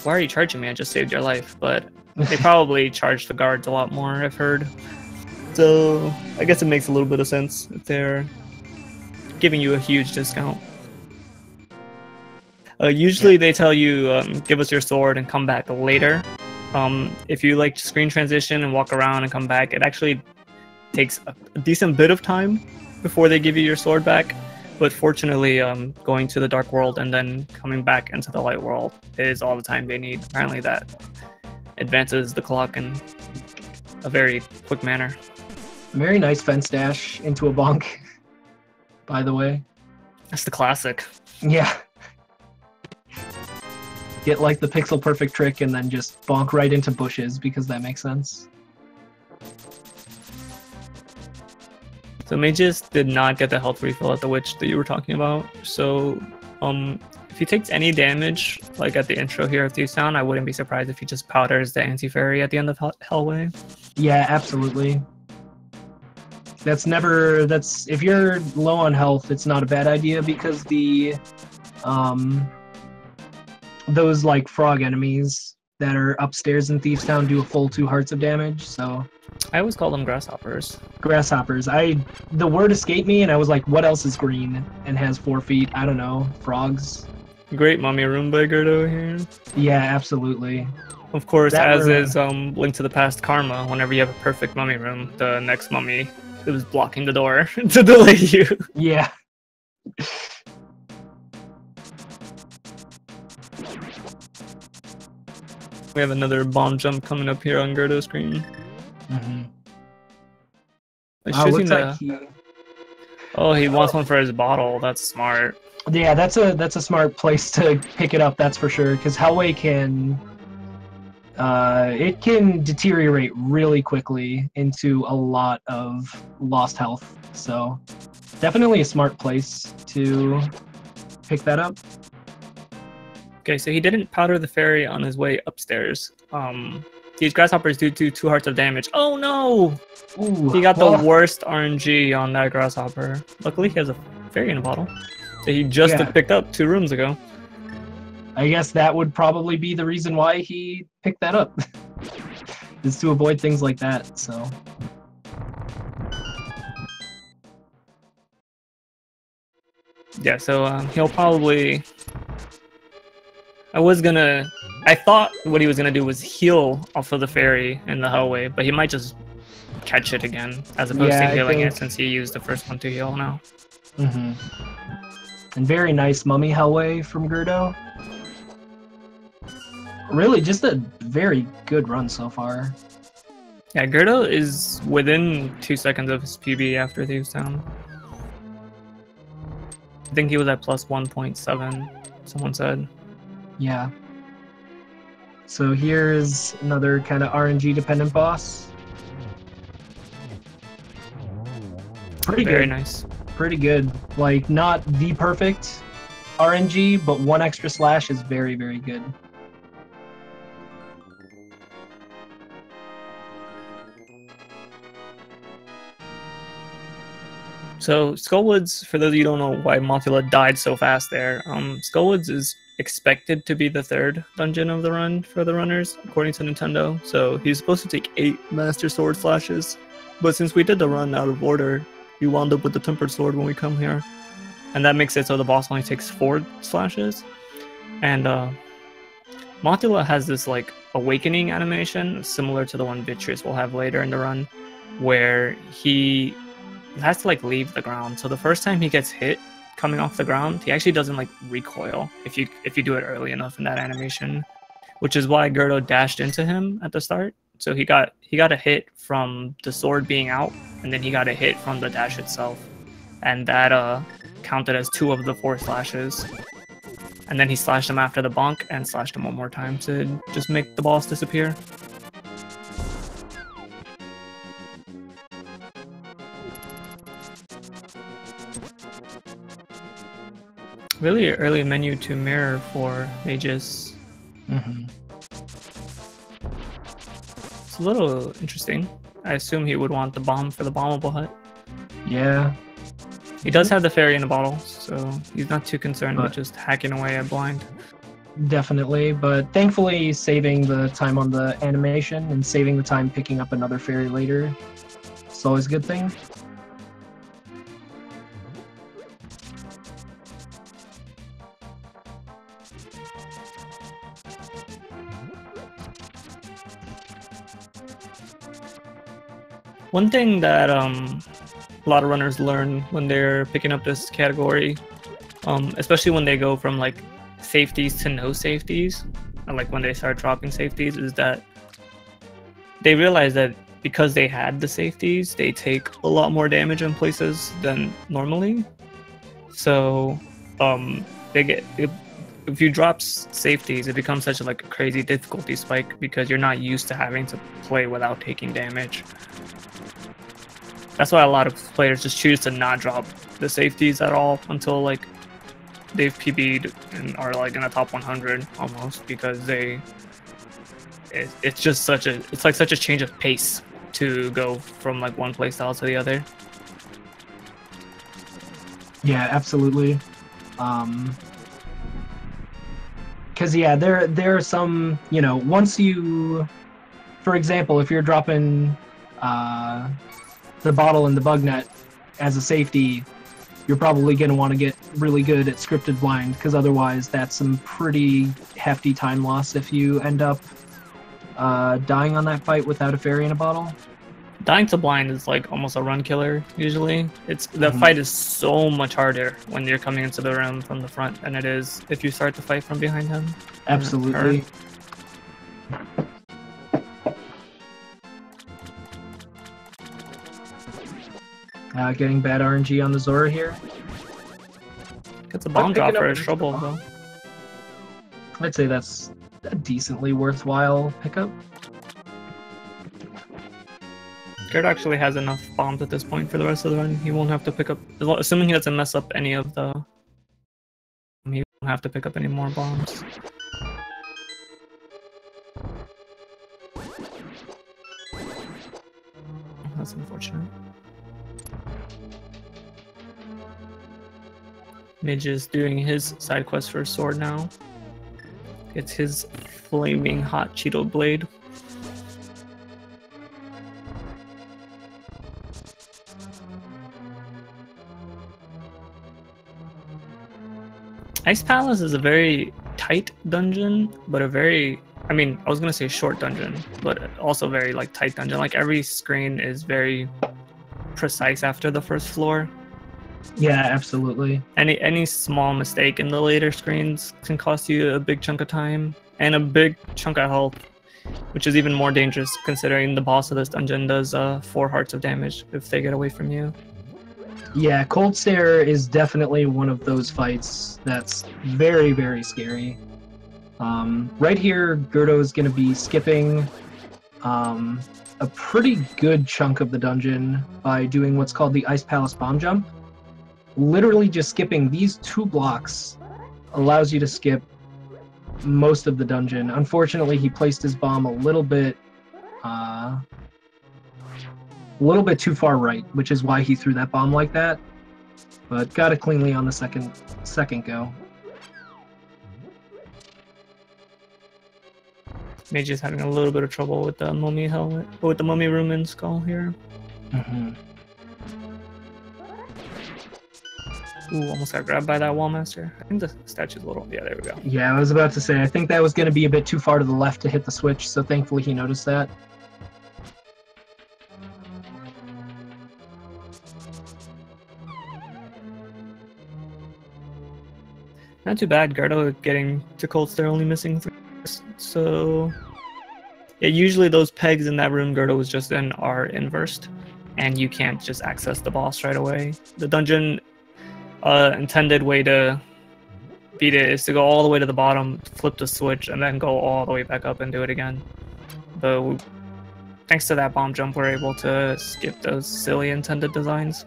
are you charging me? I just saved your life. But they probably charge the guards a lot more, I've heard. So I guess it makes a little bit of sense if they're giving you a huge discount. Usually they tell you, give us your sword and come back later. If you like screen transition and walk around and come back, it actually takes a decent bit of time before they give you your sword back. But fortunately, going to the dark world and then coming back into the light world is all the time they need. Apparently that advances the clock in a very quick manner. Very nice fence dash into a bonk, by the way. That's the classic. Yeah. Get like the pixel perfect trick and then just bonk right into bushes because that makes sense. So Mageius did not get the health refill at the witch that you were talking about. So if he takes any damage, like at the intro here of Thieves Town, I wouldn't be surprised if he just powders the anti-fairy at the end of Hellway. Yeah, absolutely. If you're low on health, it's not a bad idea because the those like frog enemies that are upstairs in Thieves Town do a full 2 hearts of damage, so I always call them grasshoppers. Grasshoppers. The word escaped me and I was like, what else is green and has 4 feet? I don't know. Frogs. Great mummy room by g3rd0 here. Yeah, absolutely. Of course, is Link to the Past karma. Whenever you have a perfect mummy room, the next mummy is blocking the door to delay you. Yeah. We have another bomb jump coming up here on g3rd0's screen. Mm-hmm. Oh, he wants one for his bottle. That's smart. Yeah, that's a smart place to pick it up. That's for sure. Because Hellway can deteriorate really quickly into a lot of lost health. So definitely a smart place to pick that up. Okay, so he didn't powder the fairy on his way upstairs. These grasshoppers do 2 hearts of damage. Oh no! Ooh, he got the worst RNG on that grasshopper. Luckily, he has a fairy in a bottle that he just picked up 2 rooms ago. I guess that would probably be the reason why he picked that up. Is to avoid things like that, so. Yeah, so he'll probably... I thought what he was gonna do was heal off of the fairy in the Hellway, but he might just catch it again, as opposed to healing it, since he used the first one to heal now. Mm-hmm. And very nice mummy Hellway from g3rd0. Really, just a very good run so far. Yeah, g3rd0 is within 2 seconds of his PB after Thieves Town. I think he was at plus 1.7, someone said. Yeah. So here's another kind of RNG dependent boss. Pretty good. Very nice. Pretty good. Like, not the perfect RNG, but 1 extra slash is very, very good. So Skullwoods, for those of you who don't know why Mothula died so fast there, Skullwoods is expected to be the 3rd dungeon of the run for the runners, according to Nintendo. So he's supposed to take 8 Master Sword slashes, but since we did the run out of order, we wound up with the Tempered Sword when we come here. And that makes it so the boss only takes 4 slashes. And Mothula has this like awakening animation, similar to the one Vitreous will have later in the run, where he has to like leave the ground. So the first time he gets hit coming off the ground, he actually doesn't like recoil if you do it early enough in that animation, which is why g3rd0 dashed into him at the start. So he got a hit from the sword being out, and then he got a hit from the dash itself, and that counted as 2 of the 4 slashes. And then he slashed him after the bonk and slashed him one more time to just make the boss disappear. Really early menu to mirror for Mageius. Mm-hmm. It's a little interesting. I assume he would want the bomb for the bombable hut. Yeah. He does have the fairy in the bottle, so he's not too concerned with just hacking away at blind. Definitely, but thankfully saving the time on the animation and saving the time picking up another fairy later. It's always a good thing. One thing that a lot of runners learn when they're picking up this category, especially when they go from like safeties to no safeties, and like when they start dropping safeties, is that they realize that because they had the safeties, they take a lot more damage in places than normally. So if you drop safeties, it becomes such a crazy difficulty spike because you're not used to having to play without taking damage. That's why a lot of players just choose to not drop the safeties at all until like they've PB'd and are like in the top 100 almost, because it's just such a change of pace to go from like one playstyle to the other. Yeah, absolutely. Because yeah, there are some, you know, once you, for example, if you're dropping the bottle and the bug net as a safety, you're probably going to want to get really good at scripted blind, because otherwise that's some pretty hefty time loss if you end up dying on that fight without a fairy in a bottle. Dying to blind is like almost a run killer usually. The fight is so much harder when you're coming into the room from the front than it is if you start the fight from behind him. Absolutely. Getting bad RNG on the Zora here. Gets a bomb drop for his trouble though. I'd say that's a decently worthwhile pickup. g3rd actually has enough bombs at this point for the rest of the run. He won't have to pick up, assuming he doesn't mess up any of the... He won't have to pick up any more bombs. That's unfortunate. Midge is doing his side quest for sword now. Gets his flaming hot Cheeto blade. Ice Palace is a very tight dungeon, but a very, I mean, I was gonna say short dungeon, but also very like tight dungeon. Like every screen is very precise after the first floor. Yeah, absolutely. Any small mistake in the later screens can cost you a big chunk of time and a big chunk of health, which is even more dangerous considering the boss of this dungeon does 4 hearts of damage if they get away from you. Yeah, Cold Stare is definitely one of those fights that's very, very scary. Right here, g3rd0 is going to be skipping a pretty good chunk of the dungeon by doing what's called the Ice Palace Bomb Jump. Literally just skipping these 2 blocks allows you to skip most of the dungeon. Unfortunately, he placed his bomb a little bit too far right, which is why he threw that bomb like that. But got it cleanly on the second go. Mageius is having a little bit of trouble with the mummy helmet, with the mummy room and skull here. Ooh, almost got grabbed by that wallmaster. I think the statue's a little... Yeah, there we go. Yeah, I was about to say, I think that was going to be a bit too far to the left to hit the switch, so thankfully he noticed that. Not too bad, g3rd0 getting to Cold Stare, only missing 3. So... Yeah, usually those pegs in that room g3rd0 was just in are inversed, and you can't just access the boss right away. The dungeon intended way to beat it is to go all the way to the bottom, flip the switch, and then go all the way back up and do it again. But thanks to that bomb jump, we're able to skip those silly intended designs.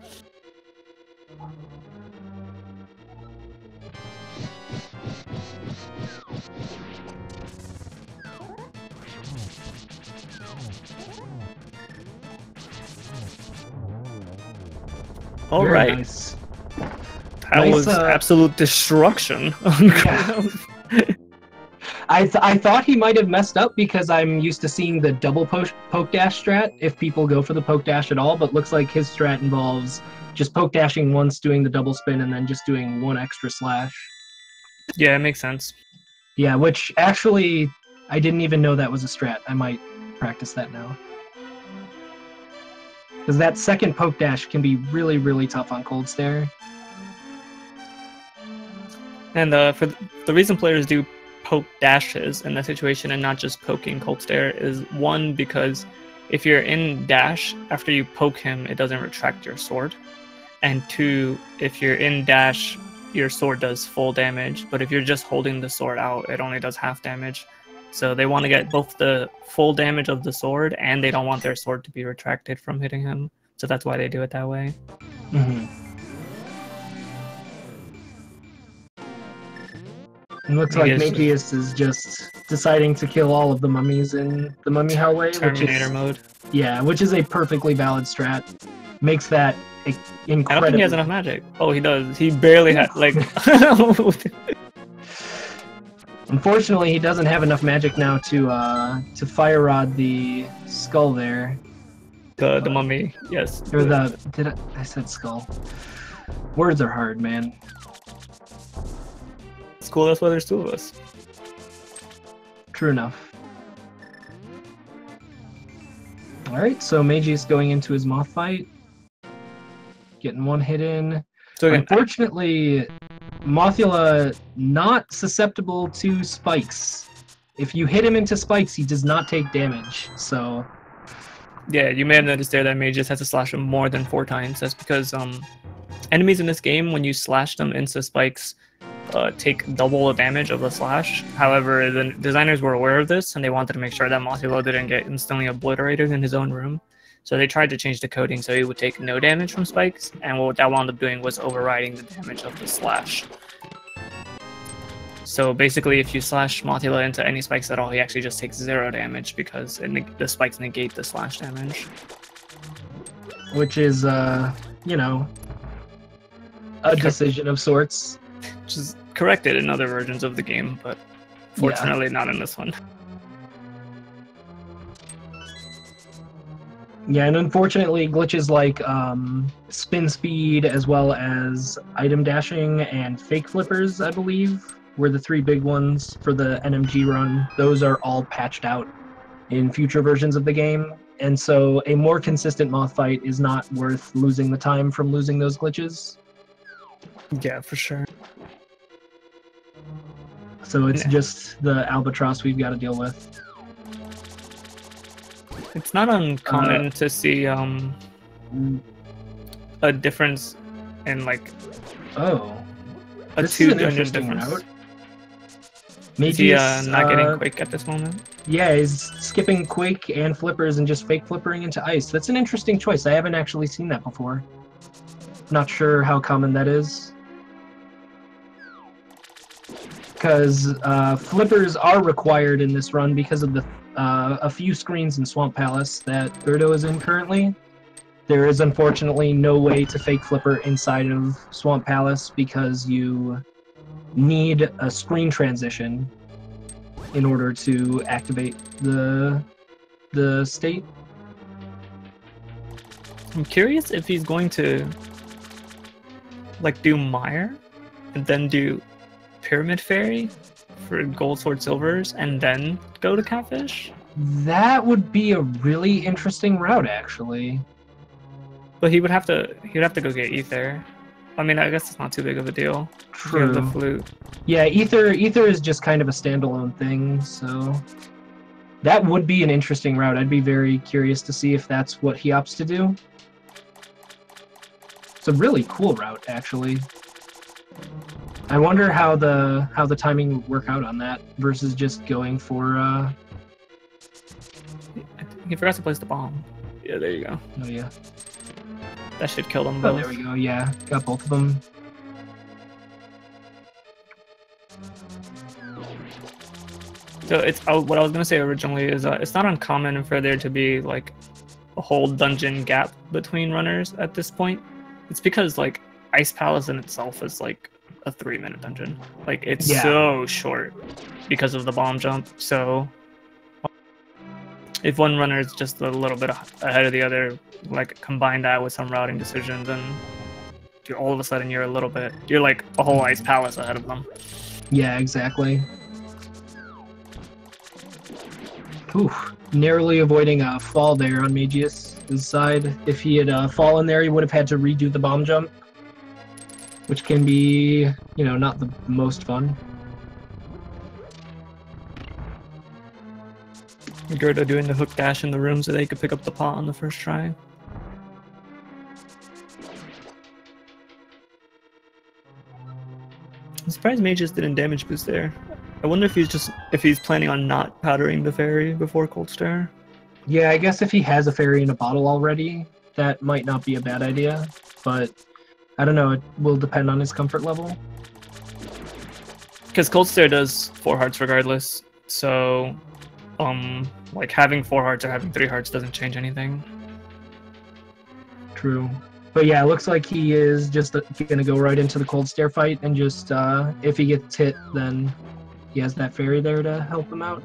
All right. Nice. That was absolute destruction. Yeah. I thought he might have messed up because I'm used to seeing the double poke dash strat if people go for the poke dash at all, but looks like his strat involves just poke dashing once, doing the double spin, and then just doing 1 extra slash. Yeah, it makes sense. Yeah, which actually, I didn't even know that was a strat. I might practice that now. Because that second poke dash can be really, really tough on Cold Stare. And for the reason players do poke dashes in that situation and not just poking Cold Stare is, one, because if you're in dash, after you poke him, it doesn't retract your sword. And two, if you're in dash, your sword does full damage, but if you're just holding the sword out, it only does half damage. So they want to get both the full damage of the sword, and they don't want their sword to be retracted from hitting him. So that's why they do it that way. Mm-hmm. It looks like Mageius is just deciding to kill all of the mummies in the mummy hallway. Terminator mode. Yeah, which is a perfectly valid strat. Makes that incredible. I don't think he has enough magic. Oh, he does. He barely had, like... Unfortunately, he doesn't have enough magic now to fire rod the skull there. The mummy, yes. Or I said skull. Words are hard, man. It's cool, that's why there's two of us. True enough. Alright, so Mageius going into his moth fight. Getting one hit in. So again, unfortunately, Mothula not susceptible to spikes. If you hit him into spikes, he does not take damage, so... Yeah, you may have noticed there that Mageius has to slash him more than 4 times. That's because enemies in this game, when you slash them into spikes, take double the damage of the slash. However, the designers were aware of this, and they wanted to make sure that Mothula didn't get instantly obliterated in his own room. So they tried to change the coding so he would take no damage from spikes, and what that wound up doing was overriding the damage of the slash. So basically, if you slash Mothula into any spikes at all, he actually just takes 0 damage because the spikes negate the slash damage. Which is, you know, a decision of sorts. Which is corrected in other versions of the game, but fortunately not in this one. Yeah, and unfortunately, glitches like spin speed as well as item dashing and fake flippers, I believe, were the 3 big ones for the NMG run. Those are all patched out in future versions of the game, and so a more consistent moth fight is not worth losing the time from losing those glitches. Yeah, for sure. So it's just the albatross we've got to deal with. It's not uncommon to see a difference in like a 2 dungeon difference. Route. Maybe not getting Quake at this moment. Yeah, he's skipping Quake and flippers and just fake flippering into ice. That's an interesting choice. I haven't actually seen that before. Not sure how common that is. Because flippers are required in this run because of the a few screens in Swamp Palace that g3rd0 is in currently. There is unfortunately no way to fake flipper inside of Swamp Palace because you need a screen transition in order to activate the state. I'm curious if he's going to like do Mire and then do Pyramid Fairy for Gold Sword Silvers and then go to Catfish. That would be a really interesting route, actually. But he would have to go get Ether. I mean, I guess it's not too big of a deal. True. The flute. Yeah, Ether is just kind of a standalone thing, so that would be an interesting route. I'd be very curious to see if that's what he opts to do. It's a really cool route, actually. I wonder how the timing would work out on that versus just going for. He forgot to place the bomb. Yeah, there you go. Oh yeah. That should kill them both. Oh, there we go. Yeah, got both of them. So it's what I was gonna say originally is it's not uncommon for there to be like a whole dungeon gap between runners at this point. It's because like Ice Palace in itself is like a 3-minute dungeon. Like it's so short because of the bomb jump. So if one runner is just a little bit ahead of the other, like combine that with some routing decisions, and all of a sudden you're like a whole Ice Palace ahead of them. Yeah, exactly. Oof, narrowly avoiding a fall there on Mageius' side. If he had fallen there, he would have had to redo the bomb jump, which can be, you know, not the most fun. g3rd0 doing the hook dash in the room so they could pick up the pot on the first try. I'm surprised Mageius didn't damage boost there. I wonder if he's planning on not powdering the fairy before cold stare. Yeah, I guess if he has a fairy in a bottle already, that might not be a bad idea, but I don't know, it will depend on his comfort level. Because cold stare does 4 hearts regardless, so like having 4 hearts or having 3 hearts doesn't change anything. True. But yeah, it looks like he is just gonna go right into the cold stare fight, and just if he gets hit, then he has that fairy there to help him out.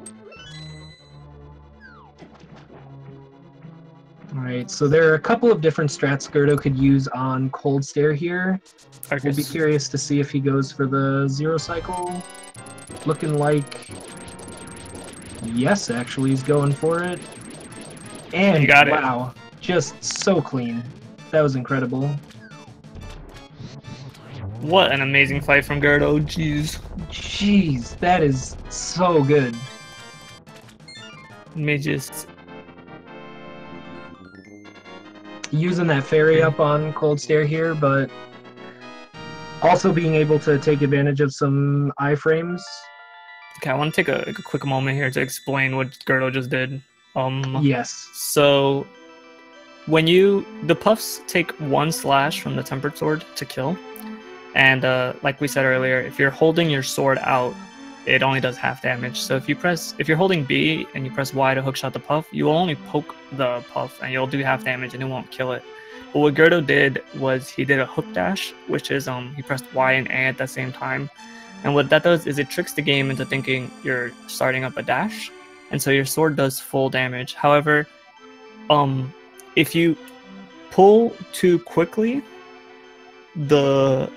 Alright, so there are a couple of different strats g3rd0 could use on cold stare here. We'll be curious to see if he goes for the 0 cycle. Looking like... yes, actually, he's going for it. And, he got it. Wow, just so clean. That was incredible. What an amazing fight from g3rd0, jeez. Jeez, that is so good. Mageius using that fairy up on cold stare here, but also being able to take advantage of some iframes. Okay, I want to take a quick moment here to explain what g3rd0 just did. Yes. So when the puffs take 1 slash from the tempered sword to kill, and like we said earlier, if you're holding your sword out, it only does half damage. So if you're holding B and you press Y to hookshot the puff, you will only poke the puff and you'll do half damage and it won't kill it. But what g3rd0 did was he did a hook dash, which is he pressed Y and A at the same time. And what that does is it tricks the game into thinking you're starting up a dash, and so your sword does full damage. However, if you pull too quickly, the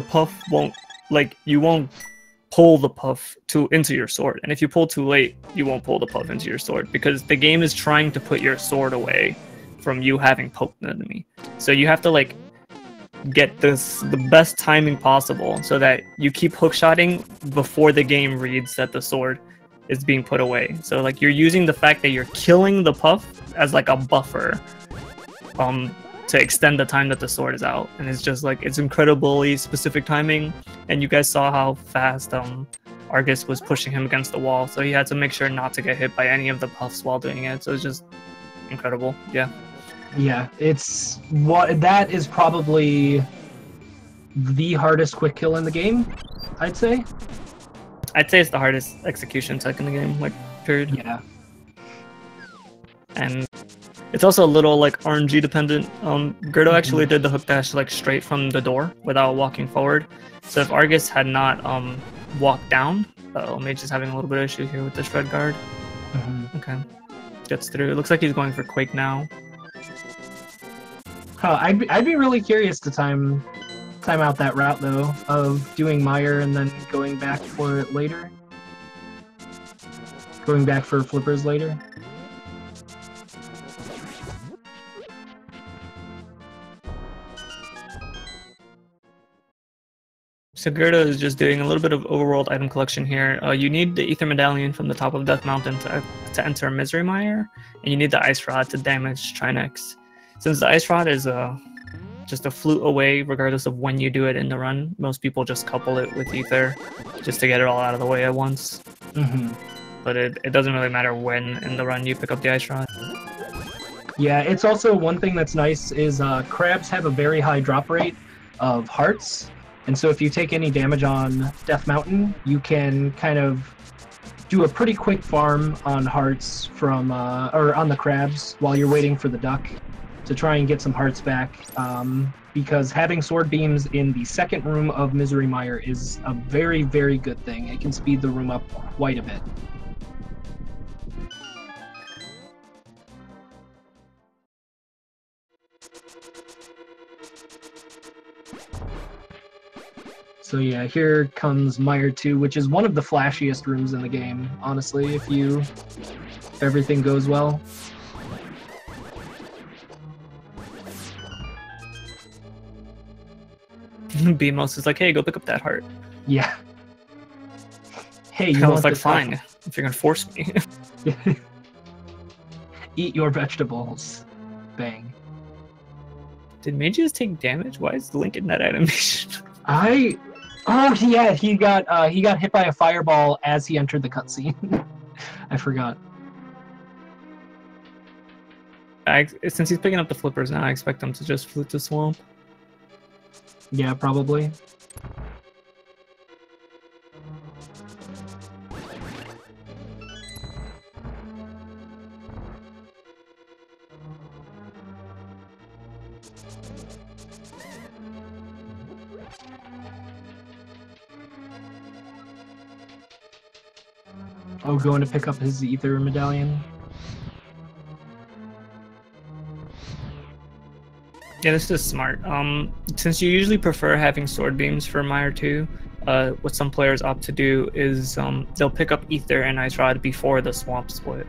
puff won't, like, you won't pull the puff into your sword, and if you pull too late, you won't pull the puff into your sword, because the game is trying to put your sword away from you having poked an enemy. So you have to like get the best timing possible so that you keep hookshotting before the game reads that the sword is being put away. So like you're using the fact that you're killing the puff as like a buffer to extend the time that the sword is out. And it's just like, it's incredibly specific timing, and you guys saw how fast Argus was pushing him against the wall, so he had to make sure not to get hit by any of the puffs while doing it. So it's just incredible. Yeah, that is probably the hardest quick kill in the game, I'd say. I'd say it's the hardest execution tech in the game, like, period. Yeah. And it's also a little like RNG dependent. g3rd0 actually did the hook dash like straight from the door without walking forward. So if Argus had not walked down, Mage is having a little bit of issue here with this red guard. Okay, gets through. It looks like he's going for Quake now. I'd be really curious to time out that route though, of doing Mire and then going back for it later. Going back for flippers later. So g3rd0 is just doing a little bit of overworld item collection here. You need the Ether Medallion from the top of Death Mountain to enter Misery Mire, and you need the Ice Rod to damage Trinex. Since the Ice Rod is just a flute away, regardless of when you do it in the run, most people just couple it with Ether just to get it all out of the way at once. But it doesn't really matter when in the run you pick up the Ice Rod. Yeah, it's also one thing that's nice is crabs have a very high drop rate of hearts. And so if you take any damage on Death Mountain, you can kind of do a pretty quick farm on hearts from, or on the crabs while you're waiting for the duck to try and get some hearts back. Because having sword beams in the second room of Misery Mire is a very, very good thing. It can speed the room up quite a bit. So So yeah, here comes Mire 2, which is one of the flashiest rooms in the game, honestly, if everything goes well. BMOS is like, hey, go pick up that heart. Yeah. Hey, you I want was like, this fine, if you're gonna force me. Eat your vegetables. Bang. Did Mageius take damage? Why is Link in that animation? Oh yeah, he got hit by a fireball as he entered the cutscene. I forgot. Since he's picking up the flippers now, I expect him to just flute to swamp. Yeah, probably. Oh, going to pick up his ether medallion. Yeah, this is smart. Since you usually prefer having sword beams for Mire 2, what some players opt to do is they'll pick up ether and ice rod before the swamp split,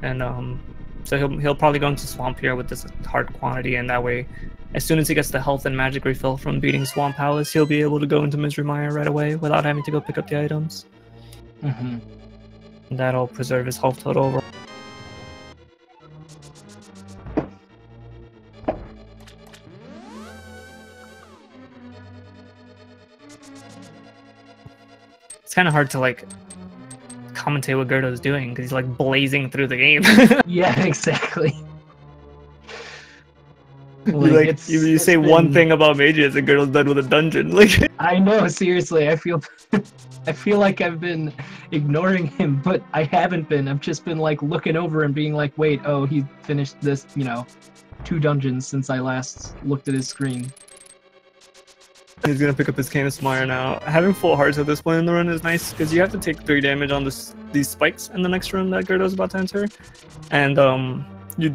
and so he'll probably go into swamp here with this hard quantity, and that way, as soon as he gets the health and magic refill from beating Swamp Palace, he'll be able to go into Misery Mire right away without having to go pick up the items. Mm-hmm. And that'll preserve his health total overall. It's kind of hard to like commentate what g3rd0's doing because he's like blazing through the game. Yeah, exactly. Like you say one thing about Mageius and g3rd0's done with a dungeon. Like I know, seriously, I feel like I've been ignoring him, but I haven't been. I've just been like looking over and being like, wait, oh, he finished this, 2 dungeons since I last looked at his screen. He's gonna pick up his Canis Mire now. Having full hearts at this point in the run is nice because you have to take 3 damage on these spikes in the next room that g3rd0's about to enter, and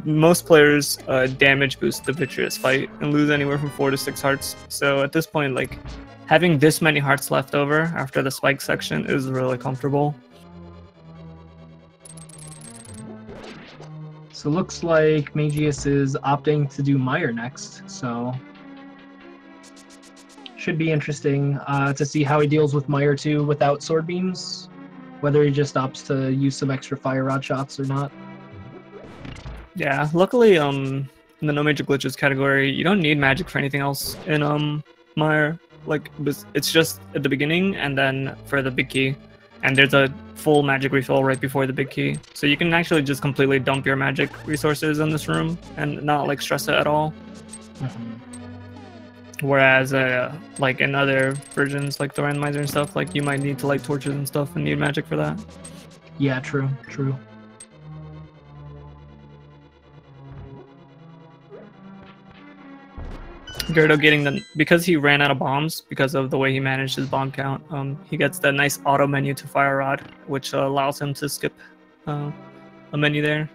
most players damage boost the Vitreous fight and lose anywhere from 4 to 6 hearts. So at this point, like having this many hearts left over after the spike section is really comfortable. So looks like Mageius is opting to do Mire next, so should be interesting to see how he deals with Mire 2 without sword beams, whether he just opts to use some extra fire rod shots or not. Yeah, luckily in the no major glitches category, you don't need magic for anything else in Mire. Like it's just at the beginning and then for the big key, and there's a full magic refill right before the big key, so you can actually just completely dump your magic resources in this room and not like stress it at all. Whereas like in other versions like the randomizer and stuff, like you might need to light torches and stuff and need magic for that. Yeah, true. g3rd0 getting because he ran out of bombs because of the way he managed his bomb count. He gets that nice auto menu to fire rod, which allows him to skip a menu there.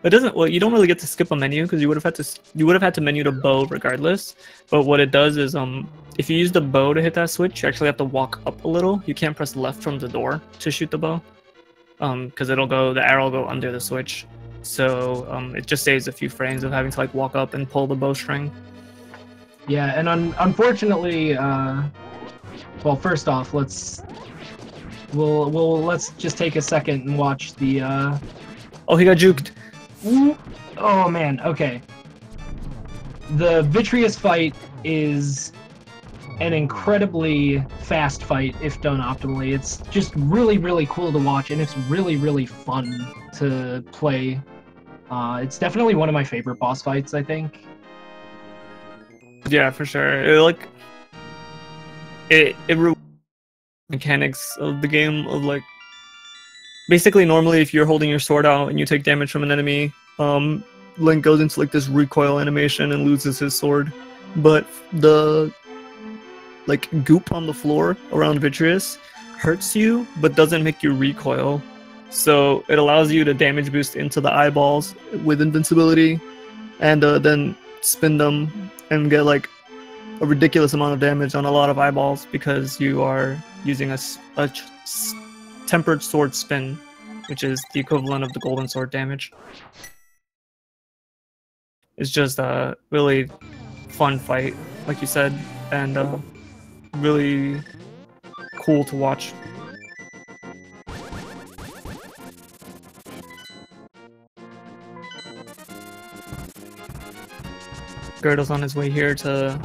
It doesn't. Well, you don't really get to skip a menu because you would have had to menu the bow regardless. But what it does is if you use the bow to hit that switch, you actually have to walk up a little. You can't press left from the door to shoot the bow, because the arrow will go under the switch. So it just saves a few frames of having to like walk up and pull the bowstring. Yeah, and unfortunately, well, first off, let's just take a second and watch the. Oh, he got juked. Oh man, okay. The Vitreous fight is an incredibly fast fight if done optimally. It's just really, really cool to watch, and it's really, really fun to play. It's definitely one of my favorite boss fights, I think. Yeah, for sure. It mechanics of the game of like basically normally if you're holding your sword out and you take damage from an enemy, Link goes into like this recoil animation and loses his sword, but the like goop on the floor around Vitreous hurts you but doesn't make you recoil, so it allows you to damage boost into the eyeballs with invincibility and then spin them and get like a ridiculous amount of damage on a lot of eyeballs because you are using a tempered sword spin, which is the equivalent of the golden sword damage. It's just a really fun fight, like you said, and really cool to watch. g3rd0's on his way here to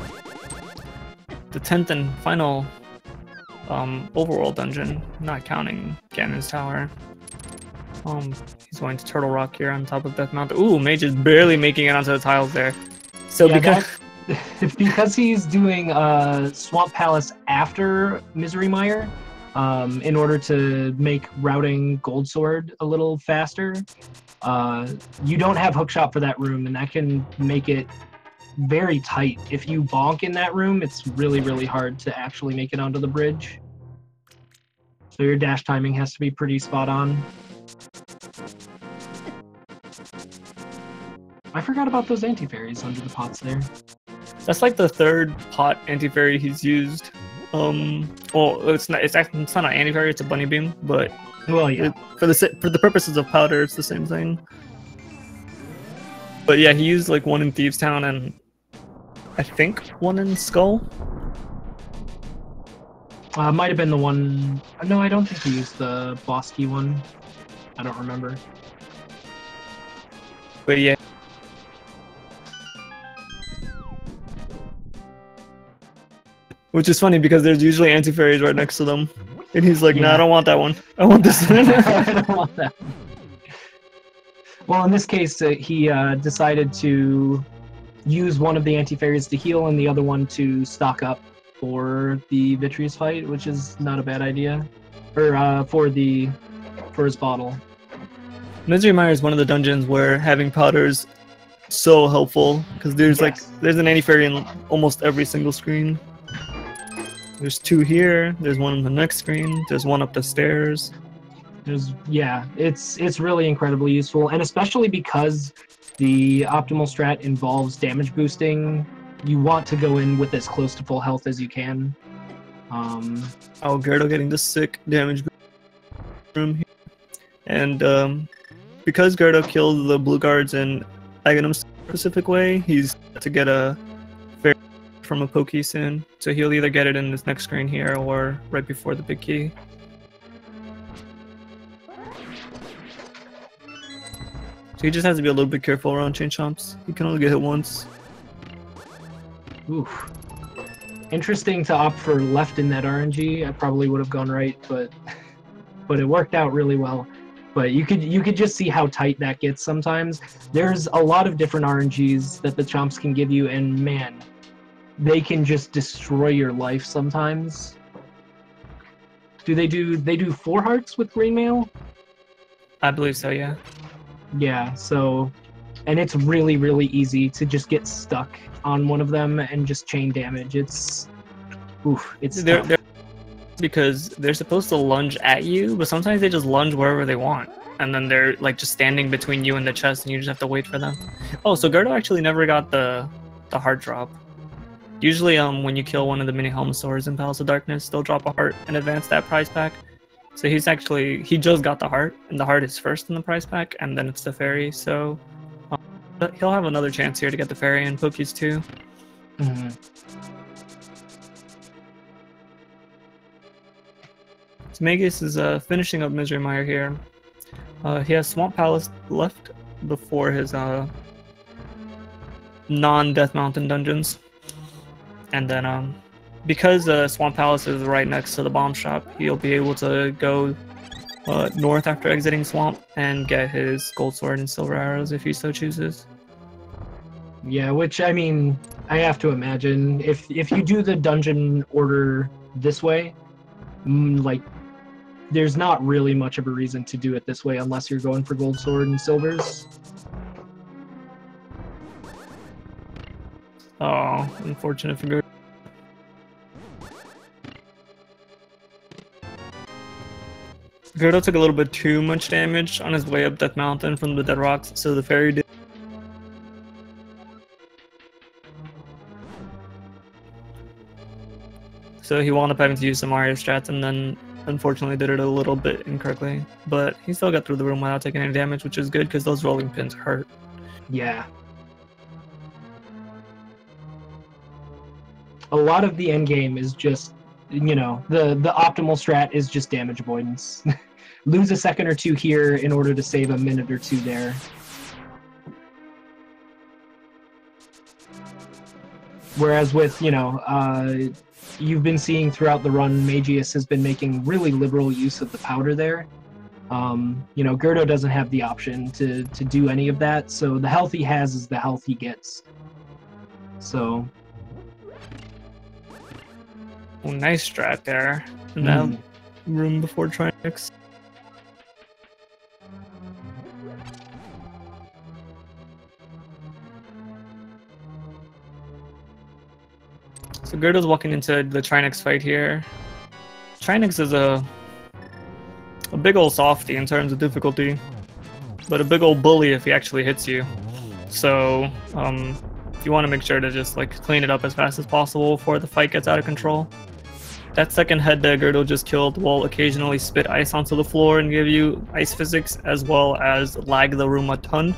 the 10th and final overworld dungeon, not counting Ganon's Tower. He's going to Turtle Rock here on top of Death Mountain. Ooh, Mage is barely making it onto the tiles there. So yeah, because he's doing Swamp Palace after Misery Mire, in order to make routing Gold Sword a little faster, you don't have Hookshot for that room, and that can make it very tight. If you bonk in that room, it's really, really hard to actually make it onto the bridge. So your dash timing has to be pretty spot on. I forgot about those anti-fairies under the pots there. That's like the third pot anti-fairy he's used. Well, it's not an anti-fairy, it's a bunny beam, but well, yeah. For the purposes of powder, it's the same thing. But yeah, he used like one in Thieves Town and I think one in Skull. Might have been the one. No, I don't think he used the Bosky one. I don't remember. But yeah. Which is funny because there's usually anti-fairies right next to them. And he's like, nah, I don't want that one. I want this one. I don't want that one. Well, in this case, he decided to use one of the anti-fairies to heal and the other one to stock up for the Vitreous fight, which is not a bad idea. Or for his bottle. Misery Mire is one of the dungeons where having powders so helpful because there's there's an anti-fairy in almost every single screen. There's two here, there's one on the next screen, there's one up the stairs. It's really incredibly useful, and especially because the optimal strat involves damage boosting, you want to go in with as close to full health as you can. Oh, g3rd0 getting the sick damage room here. And because g3rd0 killed the blue guards in Aghanim's specific way, he's to get a fairy from a Pokey soon. So he'll either get it in this next screen here or right before the big key. So he just has to be a little bit careful around Chain Chomps. He can only get hit once. Oof. Interesting to opt for left in that RNG. I probably would have gone right, but it worked out really well. But you could just see how tight that gets sometimes. There's a lot of different RNGs that the Chomps can give you, and man, they can just destroy your life sometimes. They do 4 hearts with Green Mail? I believe so, yeah. Yeah, so, and it's really, really easy to just get stuck on one of them and just chain damage. It's tough. Because they're supposed to lunge at you, but sometimes they just lunge wherever they want. And then they're like just standing between you and the chest and you just have to wait for them. Oh, so g3rd0 actually never got the heart drop. Usually when you kill one of the mini Helmosaurs in Palace of Darkness, they'll drop a heart and advance that prize pack. So he just got the heart, and the heart is first in the prize pack, and then it's the fairy, so he'll have another chance here to get the fairy and Pokies too. Mm-hmm. So Mageius is finishing up Misery Mire here. He has Swamp Palace left before his non-Death Mountain dungeons. And then because Swamp Palace is right next to the bomb shop, he'll be able to go north after exiting Swamp and get his Gold Sword and Silver Arrows if he so chooses. Yeah, which, I mean, I have to imagine, if you do the dungeon order this way, like, there's not really much of a reason to do it this way unless you're going for Gold Sword and Silvers. Oh, unfortunate for g3rd0. g3rd0 took a little bit too much damage on his way up Death Mountain from the Dead Rocks, so the fairy did. So he wound up having to use some Mario strats, and then unfortunately did it a little bit incorrectly. But he still got through the room without taking any damage, which is good because those rolling pins hurt. Yeah. A lot of the end game is just, you know, the optimal strat is just damage avoidance. Lose a second or two here in order to save a minute or two there. Whereas with, you know, you've been seeing throughout the run, Mageius has been making really liberal use of the powder there. You know, g3rd0 doesn't have the option to do any of that, so the health he has is the health he gets. So... Oh, nice strat there in that room before Trinix. So g3rd0's walking into the Trinix fight here. Trinix is a big old softy in terms of difficulty, but a big old bully if he actually hits you. So you want to make sure to just like clean it up as fast as possible before the fight gets out of control. That second head that g3rd0 just killed will occasionally spit ice onto the floor and give you ice physics, as well as lag the room a ton.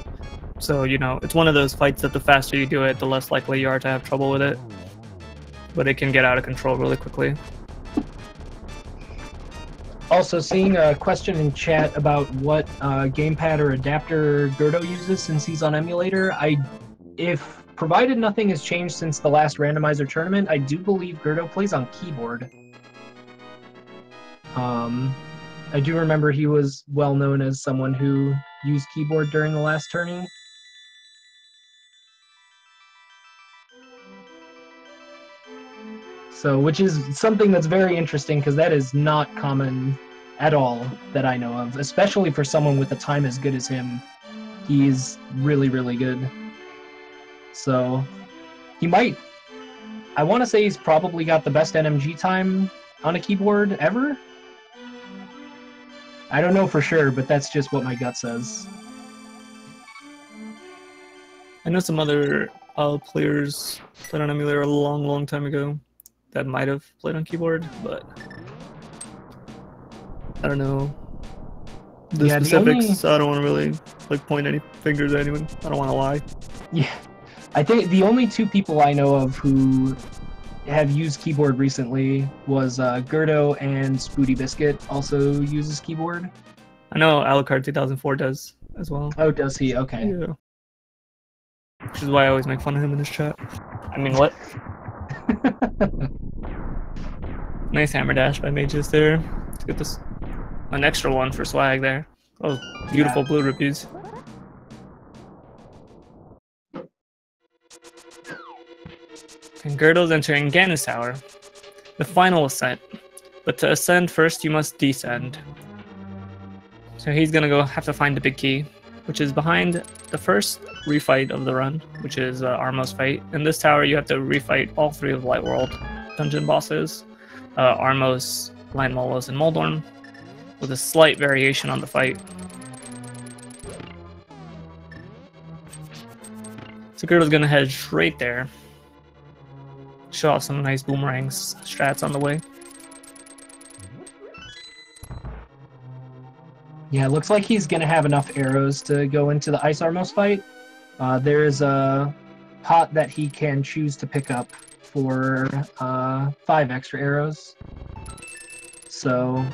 So, you know, it's one of those fights that the faster you do it, the less likely you are to have trouble with it. But it can get out of control really quickly. Also, seeing a question in chat about what gamepad or adapter g3rd0 uses since he's on emulator, if provided nothing has changed since the last randomizer tournament, I do believe g3rd0 plays on keyboard. I do remember he was well known as someone who used keyboard during the last tourney. So, which is something that's very interesting because that is not common at all that I know of, especially for someone with a time as good as him. He's really, really good. So, he might... I want to say he's probably got the best NMG time on a keyboard ever. I don't know for sure, but that's just what my gut says. I know some other players played on emulator a long time ago that might have played on keyboard, but I don't know the specifics, so I don't want to really like point any fingers at anyone. I don't want to lie. Yeah, I think the only two people I know of who have used keyboard recently was g3rd0 and Spooty Biscuit also uses keyboard. I know Alucard 2004 does as well. Oh, does he? Okay. Yeah. Which is why I always make fun of him in his chat. I mean, what? Nice hammer dash by Mageius there. Let's get this an extra one for swag there. Oh, beautiful blue rupees. And g3rd0's entering Ganus Tower, the final ascent. But to ascend first, you must descend. So he's gonna have to find the big key, which is behind the first refight of the run, which is Armos fight. In this tower, you have to refight all three of Light World dungeon bosses, Armos, Land Molos, and Moldorm, with a slight variation on the fight. So g3rd0's gonna head straight there. Show off some nice boomerangs strats on the way. Yeah, it looks like he's going to have enough arrows to go into the Ice Armos fight. There's a pot that he can choose to pick up for 5 extra arrows. So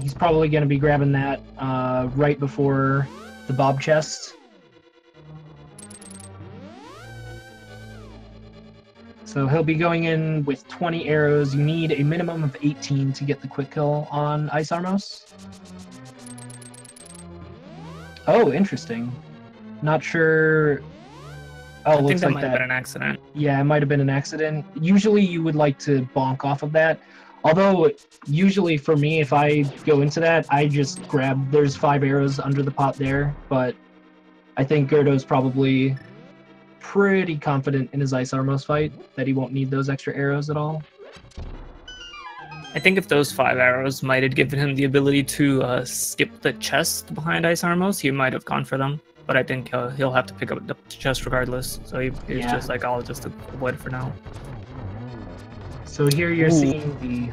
he's probably going to be grabbing that right before the Bob chest. So he'll be going in with 20 arrows. You need a minimum of 18 to get the quick kill on Ice Armos. Oh, interesting. Not sure. Oh, I think that like might have been an accident. Yeah, it might have been an accident. Usually you would like to bonk off of that. Although, usually for me, if I go into that, I just grab... There's 5 arrows under the pot there, but I think g3rd0's probably pretty confident in his Ice Armos fight that he won't need those extra arrows at all. I think if those 5 arrows might have given him the ability to skip the chest behind Ice Armos, he might have gone for them. But I think he'll have to pick up the chest regardless. So he's just like, I'll just avoid it for now. So here you're seeing the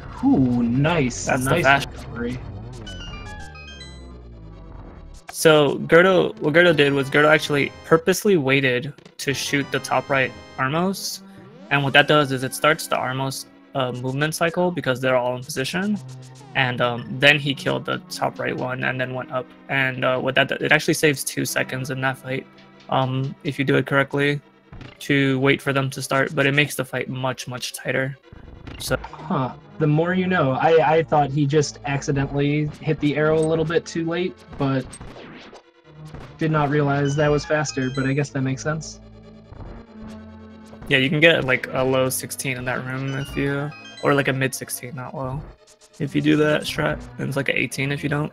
nice, That's nice the fast recovery. So g3rd0, what g3rd0 did was g3rd0 actually purposely waited to shoot the top right Armos, and what that does is it starts the Armos movement cycle because they're all in position, and then he killed the top right one and then went up. And what that does, it actually saves 2 seconds in that fight if you do it correctly to wait for them to start, but it makes the fight much tighter. So the more you know. I thought he just accidentally hit the arrow a little bit too late, but did not realize that was faster, but I guess that makes sense. Yeah, you can get like a low 16 in that room if you, or like a mid 16, not low, if you do that strat, and it's like an 18 if you don't.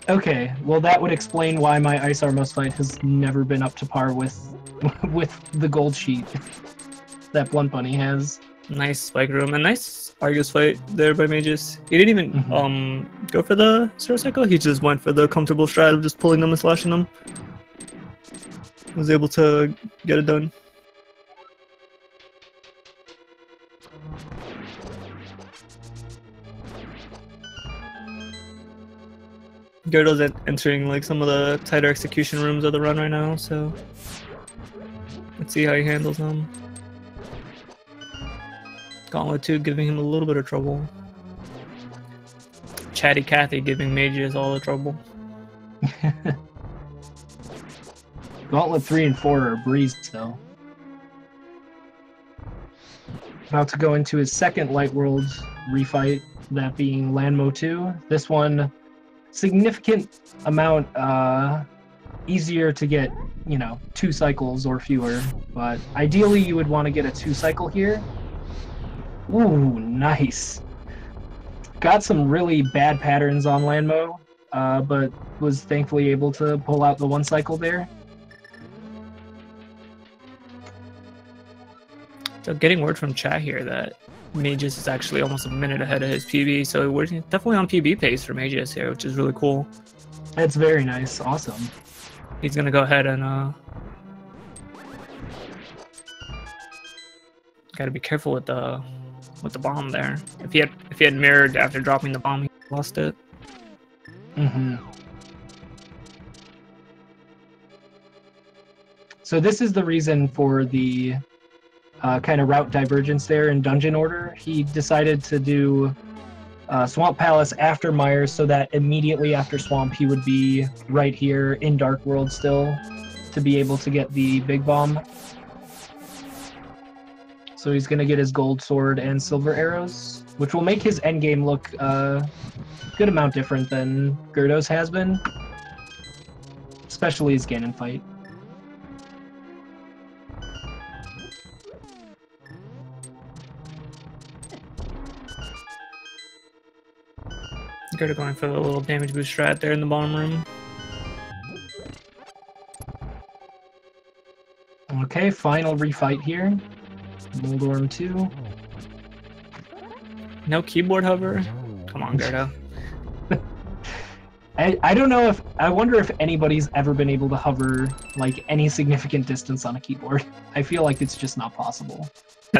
Okay, well that would explain why my Ice Armos fight has never been up to par with the gold sheet that Blunt Bunny has. Nice spike room, and nice Argus fight there by Mageius. He didn't even go for the zero cycle, he just went for the comfortable strat of just pulling them and slashing them. Was able to get it done. g3rd0's entering like some of the tighter execution rooms of the run right now, so let's see how he handles them. Gauntlet 2 giving him a little bit of trouble. Chatty Cathy giving Mageius all the trouble. Gauntlet 3 and 4 are a breeze, though. About to go into his second Light World refight, that being Lanmo 2. This one, significant amount easier to get, 2 cycles or fewer, but ideally you would want to get a 2 cycle here. Ooh, nice. Got some really bad patterns on Lanmo, but was thankfully able to pull out the 1 cycle there. So getting word from chat here that Mageius is actually almost a minute ahead of his PB, so we're definitely on PB pace for Mageius here, which is really cool. That's very nice. Awesome. He's gonna go ahead and gotta be careful with the bomb there. If he had mirrored after dropping the bomb, he lost it. So this is the reason for the kind of route divergence there in dungeon order. He decided to do Swamp Palace after Myers, so that immediately after Swamp he would be right here in Dark World still to be able to get the big bomb. So he's going to get his gold sword and silver arrows, which will make his endgame look a good amount different than g3rd0's has been, especially his Ganon fight. g3rd0 going for a little damage boost strat there in the bottom room. Okay, final refight here. Moldorm 2. No keyboard hover? Come on, g3rd0. I don't know if... I wonder if anybody's ever been able to hover, like, any significant distance on a keyboard. I feel like it's just not possible.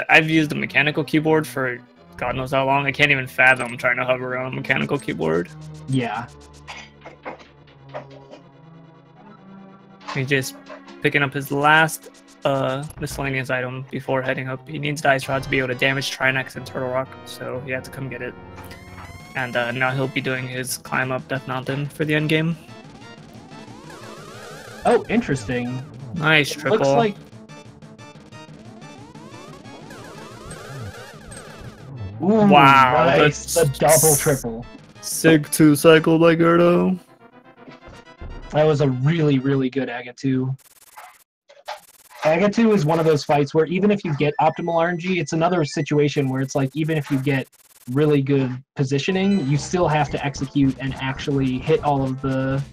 I've used a mechanical keyboard for God knows how long. I can't even fathom trying to hover on a mechanical keyboard. Yeah. He's just picking up his last miscellaneous item before heading up. He needs Dice Rod to be able to damage Trinex and Turtle Rock, so he had to come get it. And now he'll be doing his climb up Death Mountain for the end game. Oh, interesting. Nice triple. Looks like... Ooh, wow, nice. The double triple. Sig 2 cycle by g3rd0. That was a really, really good Aga 2. Aga 2 is one of those fights where even if you get optimal RNG, it's another situation where it's like, even if you get really good positioning, you still have to execute and actually hit all of the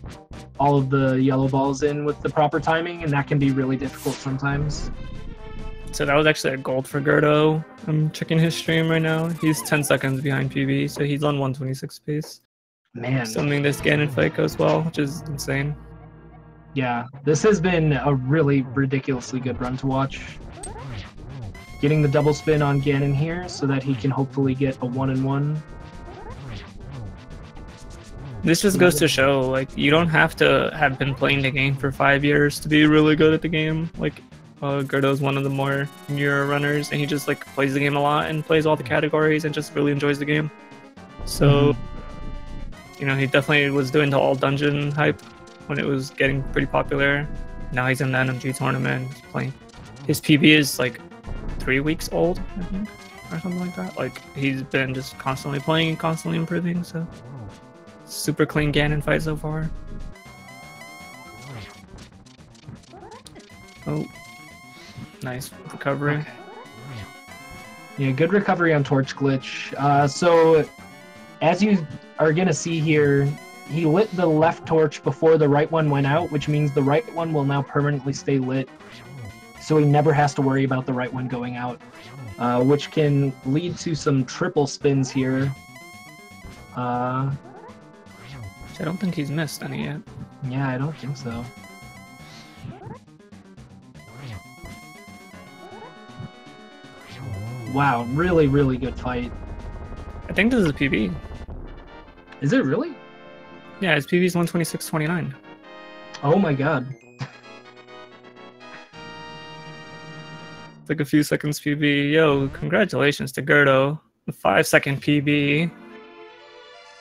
yellow balls in with the proper timing, and that can be really difficult sometimes. So that was actually a gold for g3rd0. I'm checking his stream right now. He's 10 seconds behind PB, so he's on 126 pace. Man. Assuming this Ganon fight goes well, which is insane. Yeah, this has been a really ridiculously good run to watch. Getting the double spin on Ganon here so that he can hopefully get a 1-1. This just goes to show, like, you don't have to have been playing the game for 5 years to be really good at the game. Like, g3rd0's one of the more newer runners, and he just, like, plays the game a lot and plays all the categories and just really enjoys the game. So, you know, he definitely was doing the all dungeon hype when it was getting pretty popular. Now he's in the NMG tournament, he's playing. His PB is, like, 3 weeks old, I think, or something like that. Like, he's been just constantly playing, constantly improving, so super clean Ganon fight so far. Oh, nice recovery. Okay. Yeah, good recovery on Torch Glitch. So, as you are gonna see here, he lit the left torch before the right one went out, which means the right one will now permanently stay lit. So he never has to worry about the right one going out, which can lead to some triple spins here. I don't think he's missed any yet. Yeah, I don't think so. Wow, really, really good fight. I think this is a PB. Is it really? Yeah, his PB is 126.29. Oh my god. It's like a few seconds PB. Yo, congratulations to g3rd0. 5-second PB.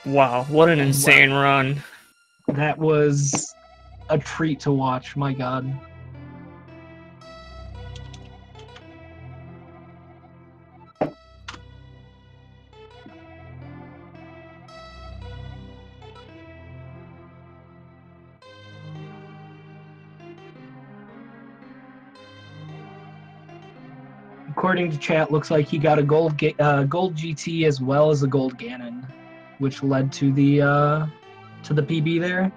Wow, what an insane run. That was a treat to watch, my god. According to chat, looks like he got a gold GT as well as a gold Ganon, which led to the PB there.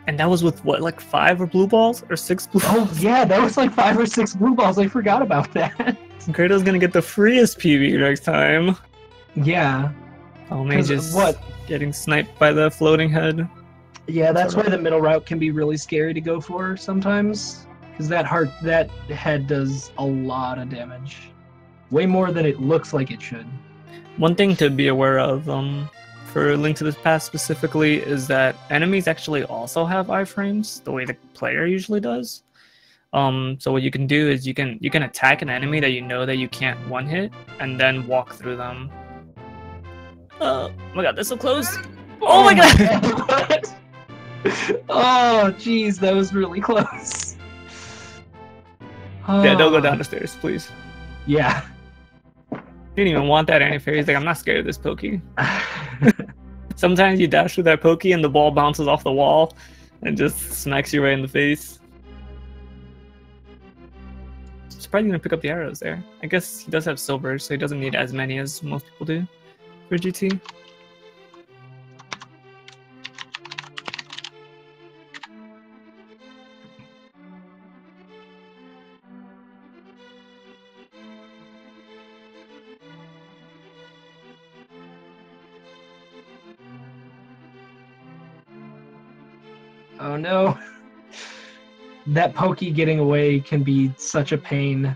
And that was with what, like 5 or blue balls or 6 blue balls? Oh yeah, that was like 5 or 6 blue balls. I forgot about that. g3rd0's gonna get the freest PB next time. Yeah. Oh man, just getting sniped by the floating head. Yeah, that's why the middle route can be really scary to go for sometimes. Because that head does a lot of damage. Way more than it looks like it should. One thing to be aware of, for Link to the Past specifically, is that enemies actually also have iframes, the way the player usually does. So what you can do is you can attack an enemy that you know that you can't one-hit, and then walk through them. Oh my god, that's so close! Oh my god! Oh jeez, that was really close. Yeah, don't go down the stairs, please. Yeah. You didn't even want that anti-fairy. He's like, I'm not scared of this pokey. Sometimes you dash through that pokey and the ball bounces off the wall and just smacks you right in the face. Surprised you didn't pick up the arrows there. I guess he does have silver, so he doesn't need as many as most people do for GT. Oh no. That pokey getting away can be such a pain.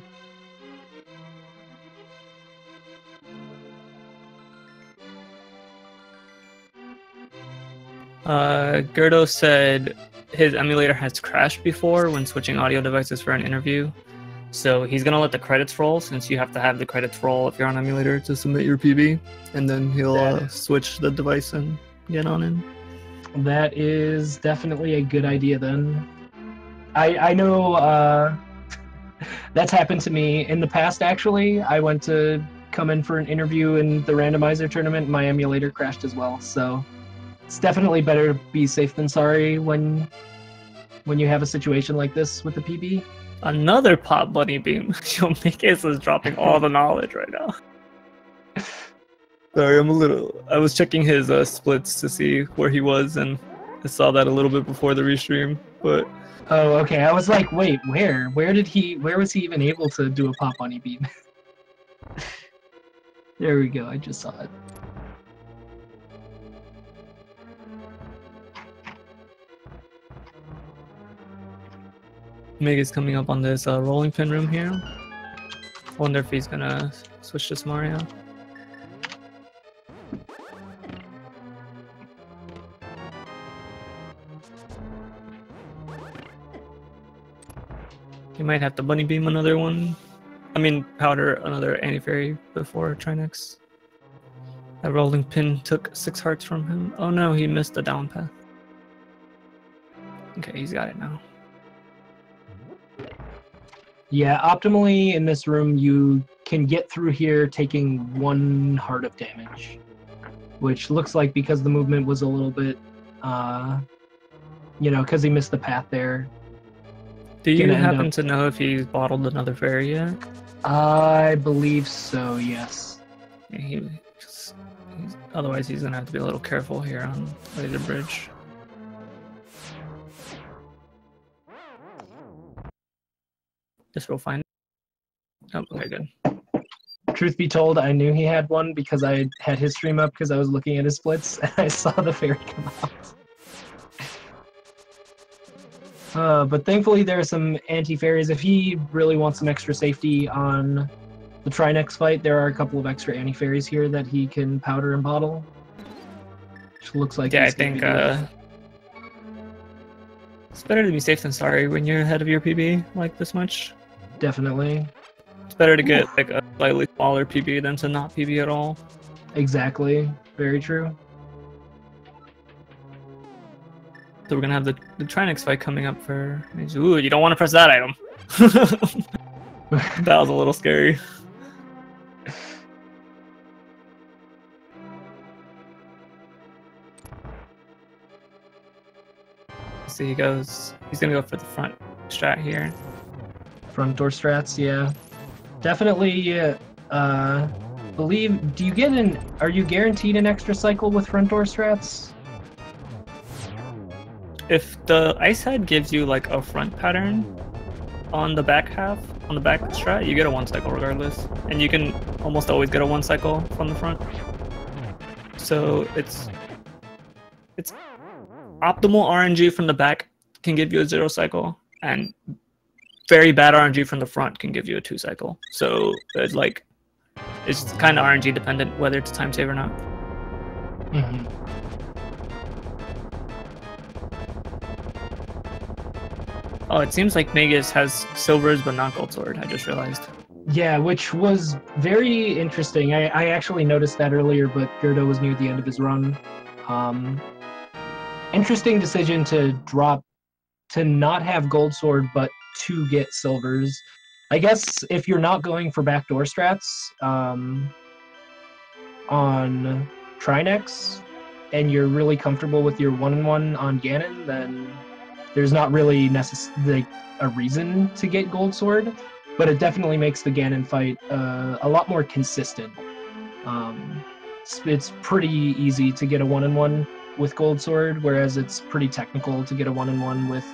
g3rd0 said his emulator has crashed before when switching audio devices for an interview. So he's going to let the credits roll, since you have to have the credits roll if you're on emulator to submit your PB. And then he'll switch the device and get on in. That is definitely a good idea then. I know that's happened to me in the past, actually. I went to come in for an interview in the randomizer tournament, and my emulator crashed as well. So it's definitely better to be safe than sorry when you have a situation like this with the PB. Another pop bunny beam. Yo, Mageius is dropping all the knowledge right now. Sorry, I was checking his splits to see where he was, and I saw that a little bit before the restream, but... Oh, okay. I was like, wait, where? Where was he even able to do a pop bunny beam? There we go, I just saw it. Mageius coming up on this rolling pin room here. Wonder if he's gonna switch to Mario. He might have to bunny beam another one. I mean, powder another anti-fairy before Trinex. That rolling pin took 6 hearts from him. Oh no, he missed the down path. Okay, he's got it now. Yeah, optimally in this room, you can get through here taking 1 heart of damage, which looks like because the movement was a little bit, you know, because he missed the path there. Do you happen to know if he's bottled another fairy yet? I believe so, yes. Yeah, otherwise he's gonna have to be a little careful here on Laser Bridge. Guess we'll find it. Oh, okay, good. Truth be told, I knew he had one because I had his stream up because I was looking at his splits and I saw the fairy come out. But thankfully there are some anti-fairies. If he really wants some extra safety on the Trinex fight, there are a couple of extra anti-fairies here that he can powder and bottle. Which looks like I think it's better to be safe than sorry when you're ahead of your PB like this much. Definitely. It's better to get like a slightly smaller PB than to not PB at all. Exactly. Very true. So we're gonna have the Trinex fight coming up for... Ooh, you don't want to press that item. That was a little scary. So he goes... He's gonna go for the front strat here. Front door strats, yeah. Definitely, believe... Do you get an... Are you guaranteed an extra cycle with front door strats? If the Ice Head gives you like a front pattern on the back half, on the back strat, you get a 1 cycle regardless. And you can almost always get a 1 cycle from the front. So it's optimal RNG from the back can give you a 0 cycle, and very bad RNG from the front can give you a 2 cycle. So it's like, it's kind of RNG dependent whether it's a time save or not. Mm-hmm. Oh, it seems like Mageius has silvers but not gold sword, I just realized. Yeah, which was very interesting. I actually noticed that earlier, but g3rd0 was near the end of his run. Interesting decision to drop, to not have gold sword, but to get silvers. I guess if you're not going for backdoor strats on Trinex, and you're really comfortable with your 1-1 on Ganon, then there's not really necessarily a reason to get gold sword, but it definitely makes the Ganon fight a lot more consistent. It's pretty easy to get a 1-1 with gold sword, whereas it's pretty technical to get a 1-1 with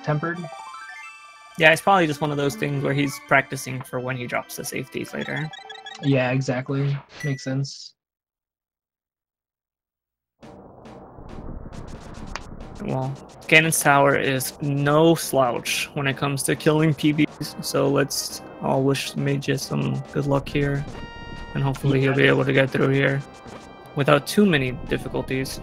tempered. Yeah, it's probably just one of those things where he's practicing for when he drops the safeties later. Yeah, exactly. Makes sense. Well, Ganon's Tower is no slouch when it comes to killing PBs, so let's all wish Mageius some good luck here, and hopefully he'll be able to get through here without too many difficulties.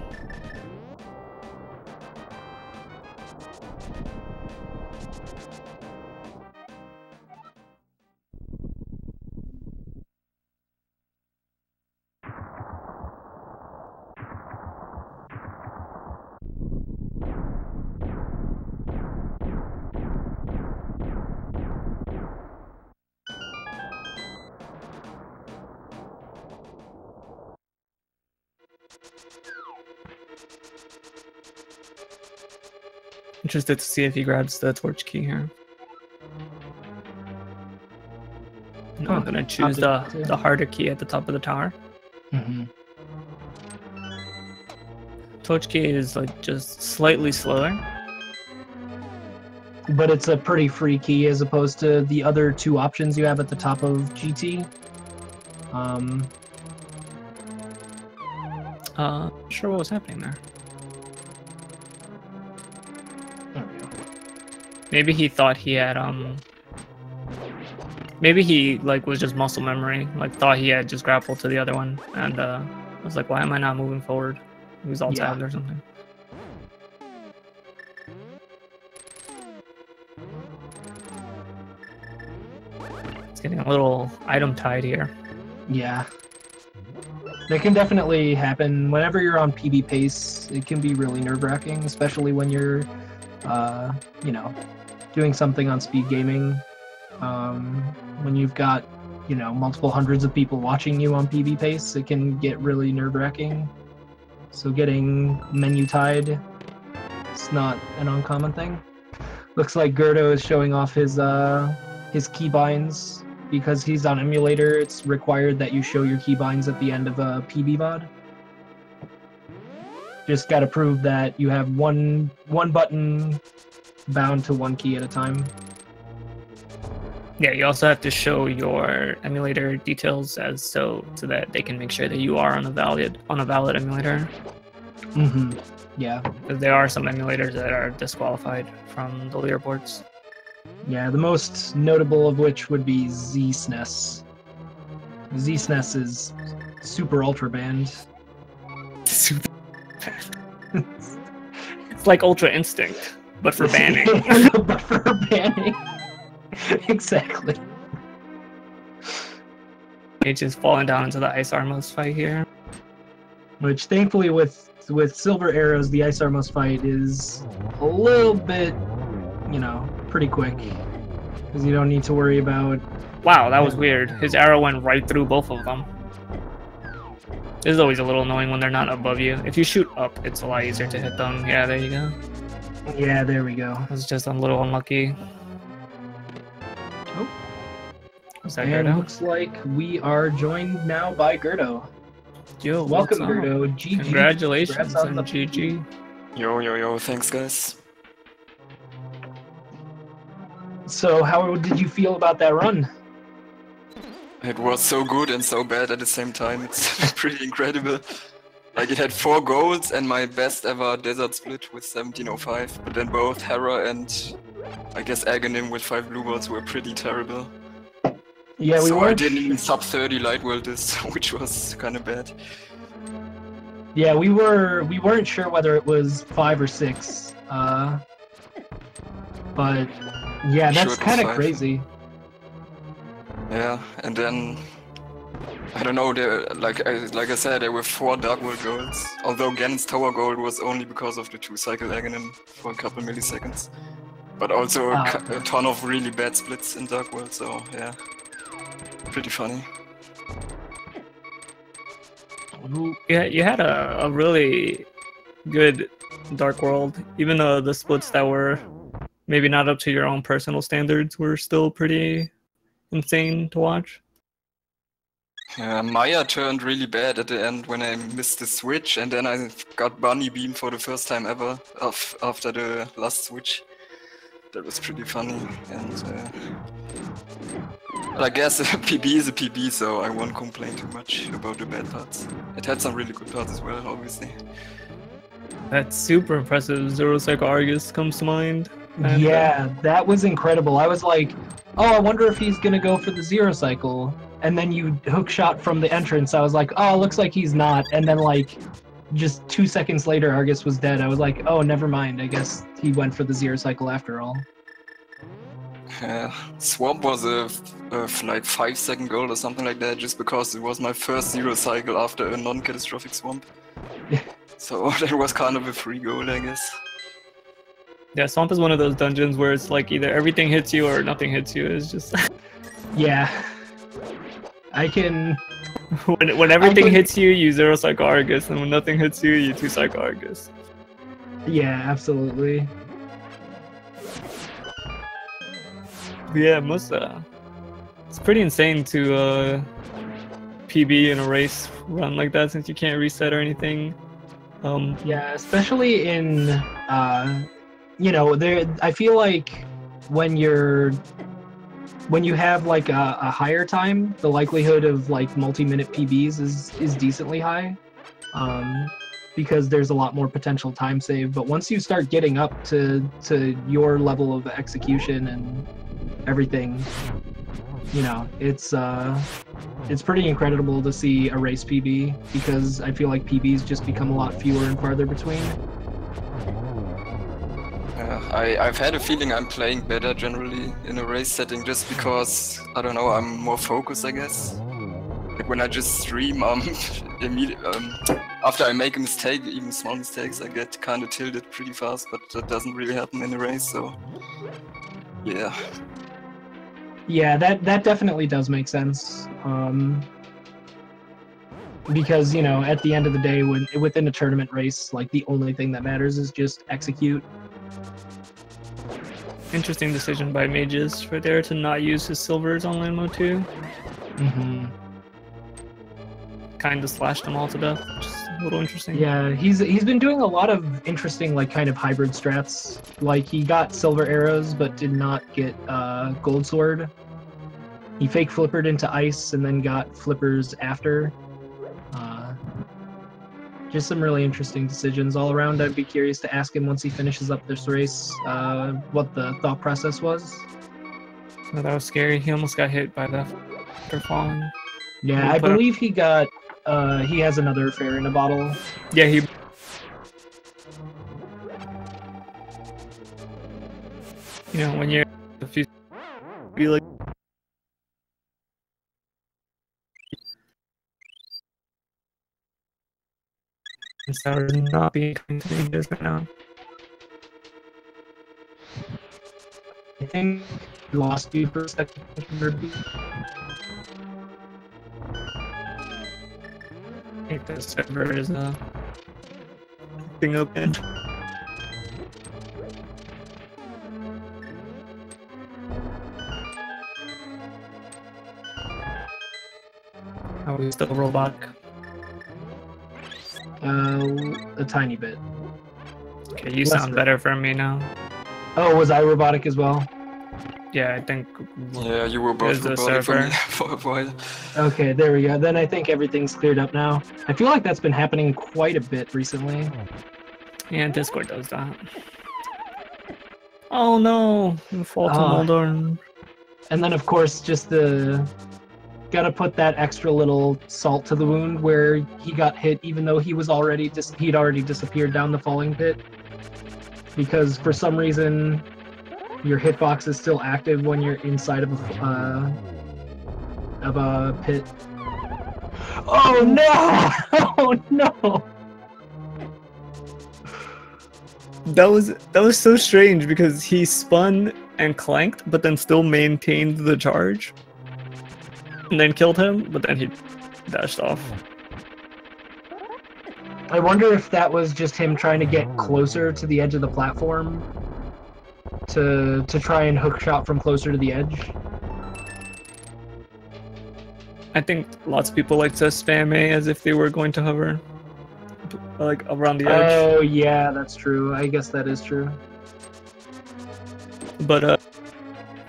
Interested to see if he grabs the torch key here. No, I'm gonna choose the harder key at the top of the tower. Mm-hmm. Torch key is like just slightly slower. But it's a pretty free key as opposed to the other 2 options you have at the top of GT. Sure what was happening there. Maybe he thought he had Maybe he like was just muscle memory, like thought he had just grappled to the other one, and I was like, why am I not moving forward? He was all tabbed or something. It's getting a little item tied here. Yeah. That can definitely happen. Whenever you're on PB pace, it can be really nerve-wracking, especially when you're, you know, doing something on speed gaming. When you've got, you know, multiple hundreds of people watching you on PB pace, it can get really nerve-wracking. So getting menu tied, it's not an uncommon thing. Looks like g3rd0 is showing off his keybinds. Because he's on emulator, it's required that you show your keybinds at the end of a PB VOD. Just gotta prove that you have one button bound to one key at a time. Yeah, you also have to show your emulator details so that they can make sure that you are on a valid emulator. Mm-hmm. Yeah. Because there are some emulators that are disqualified from the leaderboards. Yeah, the most notable of which would be Z-SNES. Z-SNES is super ultra banned. Super banned. It's like Ultra Instinct, but for banning. But for banning. Exactly. It's just falling down into the Ice Armos fight here. Which thankfully with silver arrows, the Ice Armos fight is a little bit, you know, pretty quick, because you don't need to worry about... Wow, that was weird. His arrow went right through both of them. This is always a little annoying when they're not above you. If you shoot up, it's a lot easier to hit them. Yeah, there you go. Yeah, there we go. I was just a little unlucky. Oh. Was that and g3rd0? looks like we are joined now by g3rd0. Yo, welcome, g3rd0. GG. Congratulations on GG. Yo, thanks guys. So how did you feel about that run? It was so good and so bad at the same time. It's pretty incredible. Like, it had 4 golds and my best ever desert split with 1705, but then both Hera and I guess Aghanim with 5 blue balls were pretty terrible. Yeah, we so weren't... I didn't even sub 30 light world this, which was kind of bad. Yeah, we weren't sure whether it was 5 or 6. But yeah, that's kind of crazy. Yeah, and then I don't know. There, like I said, there were 4 Dark World golds. Although Ganon's Tower gold was only because of the 2-cycle Aghanim for a couple milliseconds, but also a ton of really bad splits in Dark World. So yeah, pretty funny. Yeah, you had a really good Dark World, even though the splits that were maybe not up to your own personal standards were still pretty insane to watch. Yeah, Maya turned really bad at the end when I missed the switch, and then I got Bunny Beam for the first time ever after the last switch. That was pretty funny, and but I guess a PB is a PB, so I won't complain too much about the bad parts. It had some really good parts as well, obviously. That's super impressive. Zero Cycle Argus comes to mind. And, yeah, that was incredible. I was like, oh, I wonder if he's gonna go for the 0 cycle. And then you hook shot from the entrance. I was like, oh, looks like he's not. And then like, just 2 seconds later, Argus was dead. I was like, oh, never mind. I guess he went for the 0 cycle after all. Swamp was a like 5-second goal or something like that, just because it was my first 0 cycle after a non-catastrophic swamp. So that was kind of a free goal, I guess. Yeah, Swamp is one of those dungeons where it's like either everything hits you or nothing hits you. It's just... Yeah. I can... when everything hits you, you 0 Cycle Argus, and when nothing hits you, you 2 Cycle Argus. Yeah, absolutely. But yeah, it's pretty insane to PB in a race run like that, since you can't reset or anything. Yeah, especially in, you know, I feel like when you have like a higher time, the likelihood of like multi-minute PBs is decently high, because there's a lot more potential time save. But once you start getting up to your level of execution and everything, you know, it's pretty incredible to see a race PB, because I feel like PBs just become a lot fewer and farther between. I've had a feeling I'm playing better generally in a race setting just because, I don't know, I'm more focused, I guess. Like when I just stream, after I make a mistake, even small mistakes, I get kind of tilted pretty fast, but that doesn't really happen in a race, so yeah. Yeah, that definitely does make sense. Because, you know, at the end of the day, within a tournament race, like, the only thing that matters is just execute. Interesting decision by Mageius for there to not use his silvers on lane mode 2. Mm-hmm. Kind of slashed them all to death, which is a little interesting. Yeah, he's been doing a lot of interesting, like, kind of hybrid strats. Like, he got silver arrows, but did not get gold sword. He fake flippered into ice and then got flippers after. Just some really interesting decisions all around. I'd be curious to ask him once he finishes up this race what the thought process was. So that was scary. He almost got hit by that after falling. Yeah, I believe he got. He has another fair in a bottle. Yeah, he. You know, when you're if you be like. So not being continuous right now. I think he lost you for a second. I think the server is being open. Are we still robotic? A tiny bit. Okay, you sound better for me now. Oh, was I robotic as well? Yeah, I think. Yeah, you were both robotic for me for a while. Okay, there we go. Then I think everything's cleared up now. I feel like that's been happening quite a bit recently. Yeah, Discord does that. Oh no! Fall to Moldorn. And then, of course, just gotta put that extra little salt to the wound where he got hit, even though he was he'd already disappeared down the falling pit. Because for some reason, your hitbox is still active when you're inside of a pit. Oh no! Oh no! That was so strange because he spun and clanked, but then still maintained the charge. And then killed him, but then he dashed off. I wonder if that was just him trying to get closer to the edge of the platform to try and hook shot from closer to the edge. I think lots of people like to spam A as if they were going to hover, like around the edge. Oh yeah, that's true. I guess that is true. But I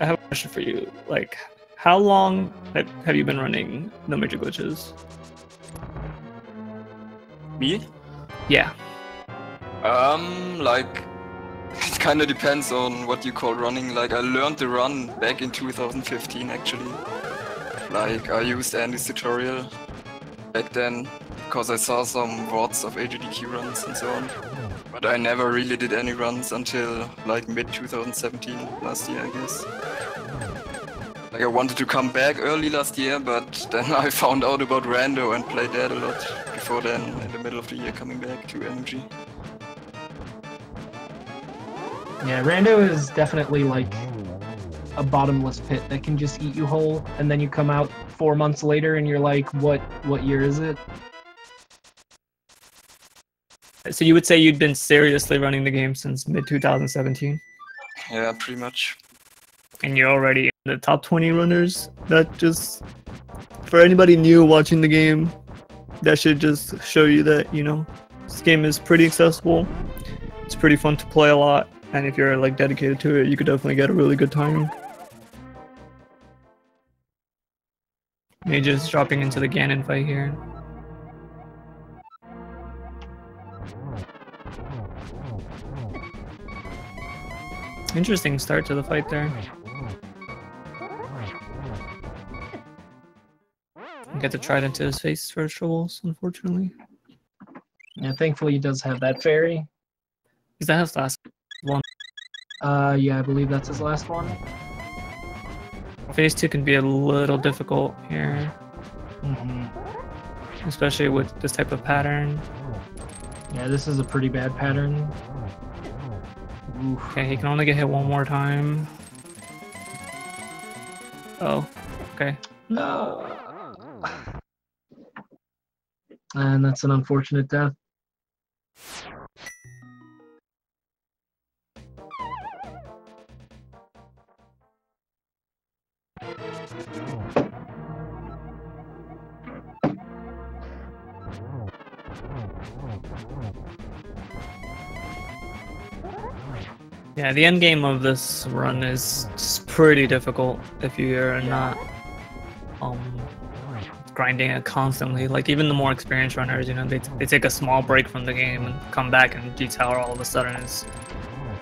have a question for you. Like, how long have you been running No Major Glitches? Me? Yeah. Like, it kind of depends on what you call running. Like, I learned the run back in 2015, actually. Like, I used Andy's tutorial back then, because I saw some VODs of AGDQ runs and so on. But I never really did any runs until, like, mid-2017, last year, I guess. Like, I wanted to come back early last year, but then I found out about Rando and played that a lot before then, in the middle of the year, coming back to NMG. Yeah, Rando is definitely like a bottomless pit that can just eat you whole, and then you come out 4 months later and you're like, what year is it? So you would say you'd been seriously running the game since mid-2017? Yeah, pretty much. And you're already in the top 20 runners? That just, for anybody new watching the game, that should just show you that, you know, this game is pretty accessible. It's pretty fun to play a lot, and if you're like dedicated to it, you could definitely get a really good time. Mageius dropping into the Ganon fight here. Interesting start to the fight there. get the trident to his face for troubles, unfortunately. Yeah, thankfully he does have that fairy. Is that his last one? Yeah, I believe that's his last one. Phase 2 can be a little difficult here, especially with this type of pattern. Yeah, this is a pretty bad pattern. Oof. Okay, he can only get hit one more time. Oh, okay. No. And that's an unfortunate death. Yeah, the end game of this run is just pretty difficult if you're not grinding it constantly. Like even the more experienced runners, you know, they take a small break from the game and come back, and G3rd all of a sudden is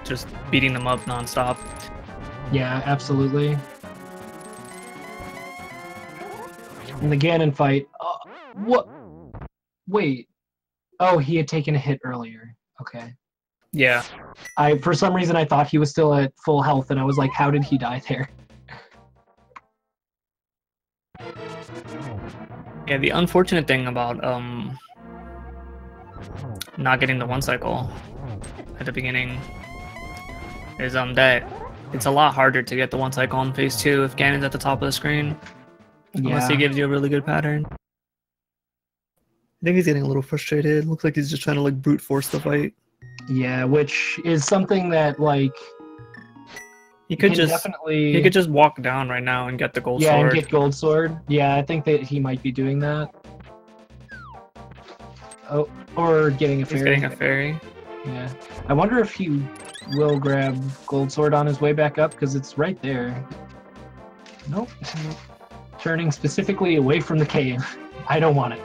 just beating them up nonstop. Yeah, absolutely. In the Ganon fight, what? Wait. Oh, he had taken a hit earlier. Okay. Yeah. For some reason I thought he was still at full health, and I was like, how did he die there? Yeah, the unfortunate thing about not getting the one cycle at the beginning is that it's a lot harder to get the one cycle in phase 2 if Ganon's at the top of the screen. Unless he gives you a really good pattern. I think he's getting a little frustrated. Looks like he's just trying to like brute force the fight. Yeah, which is something that like he could just walk down right now and get the gold sword. Yeah, and get gold sword. Yeah, I think that he might be doing that. Oh, or getting a fairy. He's getting a fairy. Yeah. I wonder if he will grab gold sword on his way back up, because it's right there. Nope. Turning specifically away from the cave. I don't want it.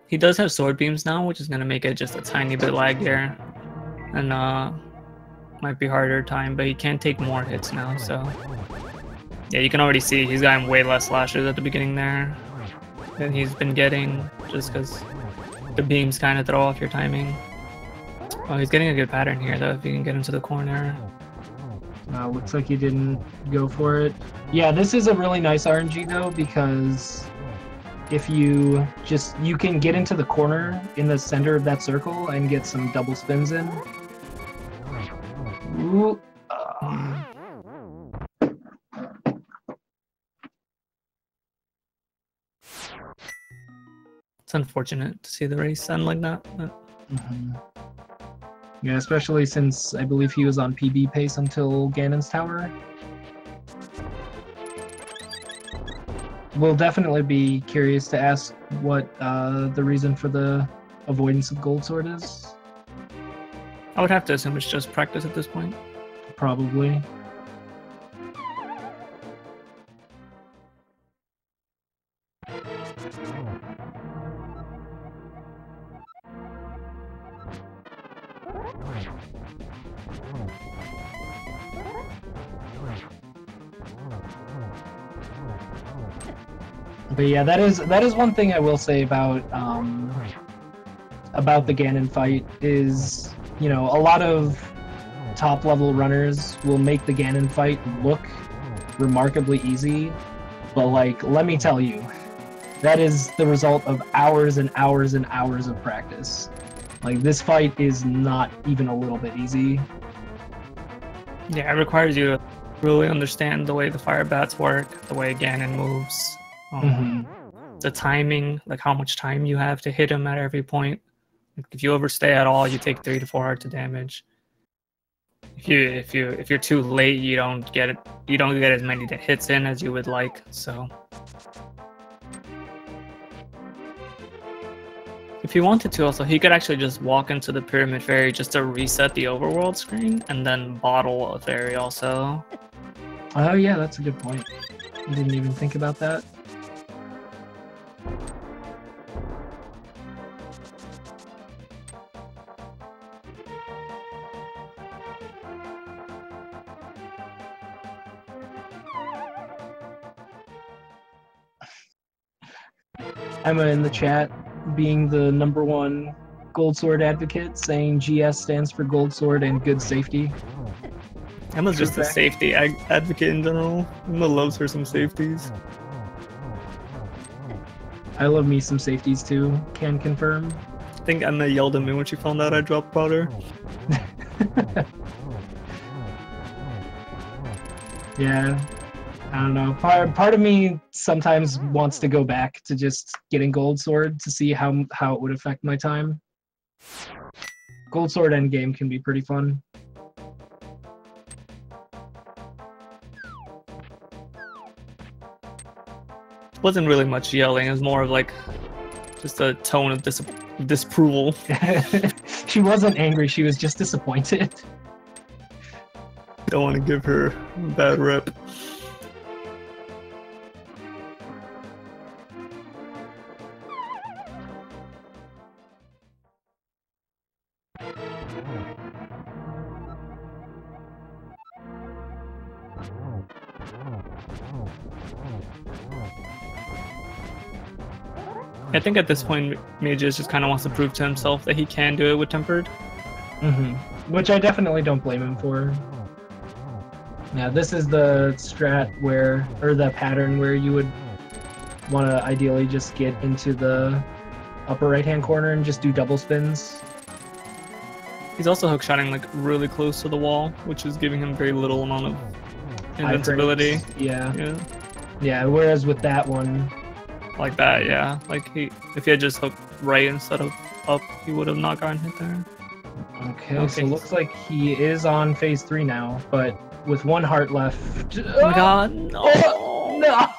He does have sword beams now, which is going to make it just a tiny bit laggier. And might be harder time, but he can take more hits now, so... Yeah, you can already see he's gotten way less slashes at the beginning there than he's been getting, just because the beams kind of throw off your timing. Oh, he's getting a good pattern here, though, if you can get into the corner. Looks like he didn't go for it. Yeah, this is a really nice RNG, though, because if you can get into the corner in the center of that circle and get some double spins in. Ooh. It's unfortunate to see the race end like that. But... Yeah, especially since I believe he was on PB pace until Ganon's Tower. We'll definitely be curious to ask what the reason for the avoidance of gold sword is. I would have to assume it's just practice at this point. Probably. But yeah, that is one thing I will say about the Ganon fight is, you know, a lot of top level runners will make the Ganon fight look remarkably easy, but like, let me tell you, that is the result of hours and hours and hours of practice. Like, this fight is not even a little bit easy. Yeah, it requires you to really understand the way the fire bats work, the way Ganon moves. The timing, like how much time you have to hit him at every point. If you overstay at all, you take 3 to 4 hearts of damage. If you're too late, you don't get as many hits in as you would like. So if he wanted to, also he could actually just walk into the Pyramid Fairy just to reset the overworld screen, and then bottle a fairy also. Oh yeah, that's a good point. I didn't even think about that. Emma in the chat being the #1 Gold Sword advocate, saying GS stands for Gold Sword and good safety. Emma's just a Correct. safety advocate in general. Emma loves her some safeties. I love me some safeties too, can confirm. I think Emma yelled at me when she found out I dropped powder. Yeah, I don't know. Part of me sometimes wants to go back to just getting Gold Sword to see how it would affect my time. Gold Sword endgame can be pretty fun. Wasn't really much yelling. It was more of like just a tone of disapproval. She wasn't angry. She was just disappointed. Don't want to give her a bad rep. I think at this point, Mageius just kind of wants to prove to himself that he can do it with Tempered. Which I definitely don't blame him for. Now, this is the strat where, or the pattern where you would want to ideally just get into the upper right-hand corner and just do double spins. He's also hookshotting like really close to the wall, which is giving him very little amount of invincibility. Yeah, whereas with that one, like that, yeah. Like if he had just hooked right instead of up, he would have not gotten hit there. Okay, so it looks like he is on phase 3 now, but with 1 heart left. Oh my god, no! No!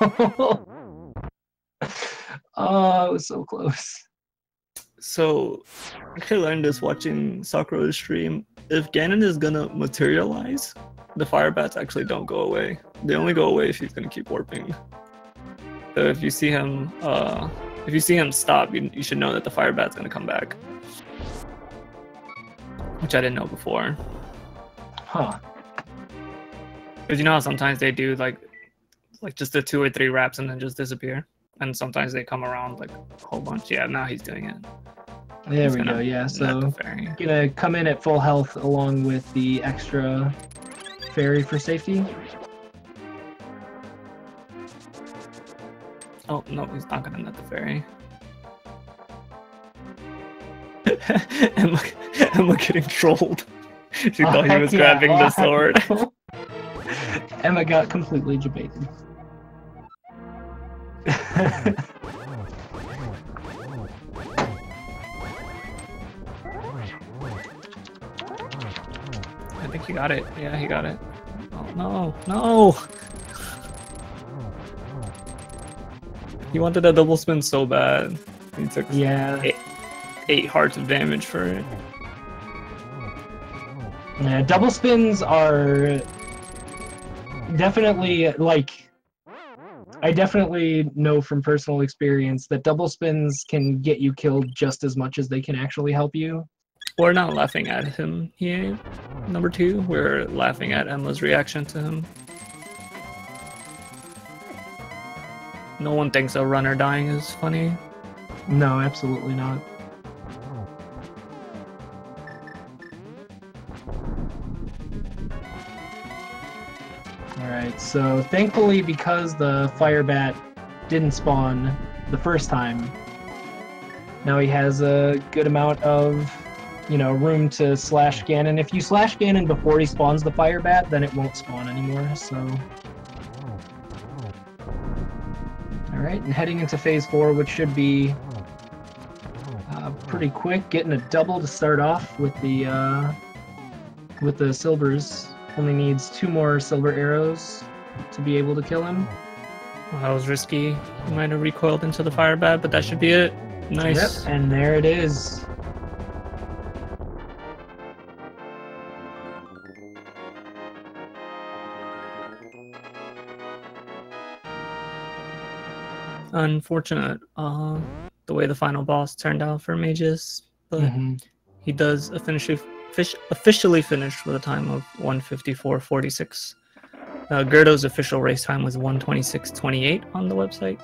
Oh, it was so close. So, I actually learned this watching Sakura's stream. If Ganon is gonna materialize, the fire bats actually don't go away. They only go away if he's gonna keep warping. So if you see him, stop, you should know that the fire bat's gonna come back. Which I didn't know before. Huh. Because you know how sometimes they do like just the 2 or 3 wraps and then just disappear, and sometimes they come around like a whole bunch. Yeah, now he's doing it. There we go. Yeah, so gonna come in at full health along with the extra fairy for safety. Oh no, he's not gonna net the fairy. Emma getting trolled. She thought he was grabbing the sword. Emma got completely debated. I think he got it. Yeah, he got it. Oh no, no! He wanted a double spin so bad. He took 8 hearts of damage for it. Yeah, double spins are definitely, like, I definitely know from personal experience that double spins can get you killed just as much as they can actually help you. We're not laughing at him here, #2. We're laughing at Emma's reaction to him. No one thinks a runner dying is funny. No, absolutely not. Alright, so thankfully because the fire bat didn't spawn the first time, now he has a good amount of, you know, room to slash Ganon. If you slash Ganon before he spawns the fire bat, then it won't spawn anymore, so... Alright, and heading into phase 4, which should be pretty quick, getting a double to start off with the silvers. Only needs 2 more silver arrows to be able to kill him. Well, that was risky. He might have recoiled into the fire bat, but that should be it. Nice. Yep, and there it is. Unfortunate, the way the final boss turned out for Mageius, but he does officially finish with a time of 1:54.46. g3rd0's official race time was 1:26.28 on the website,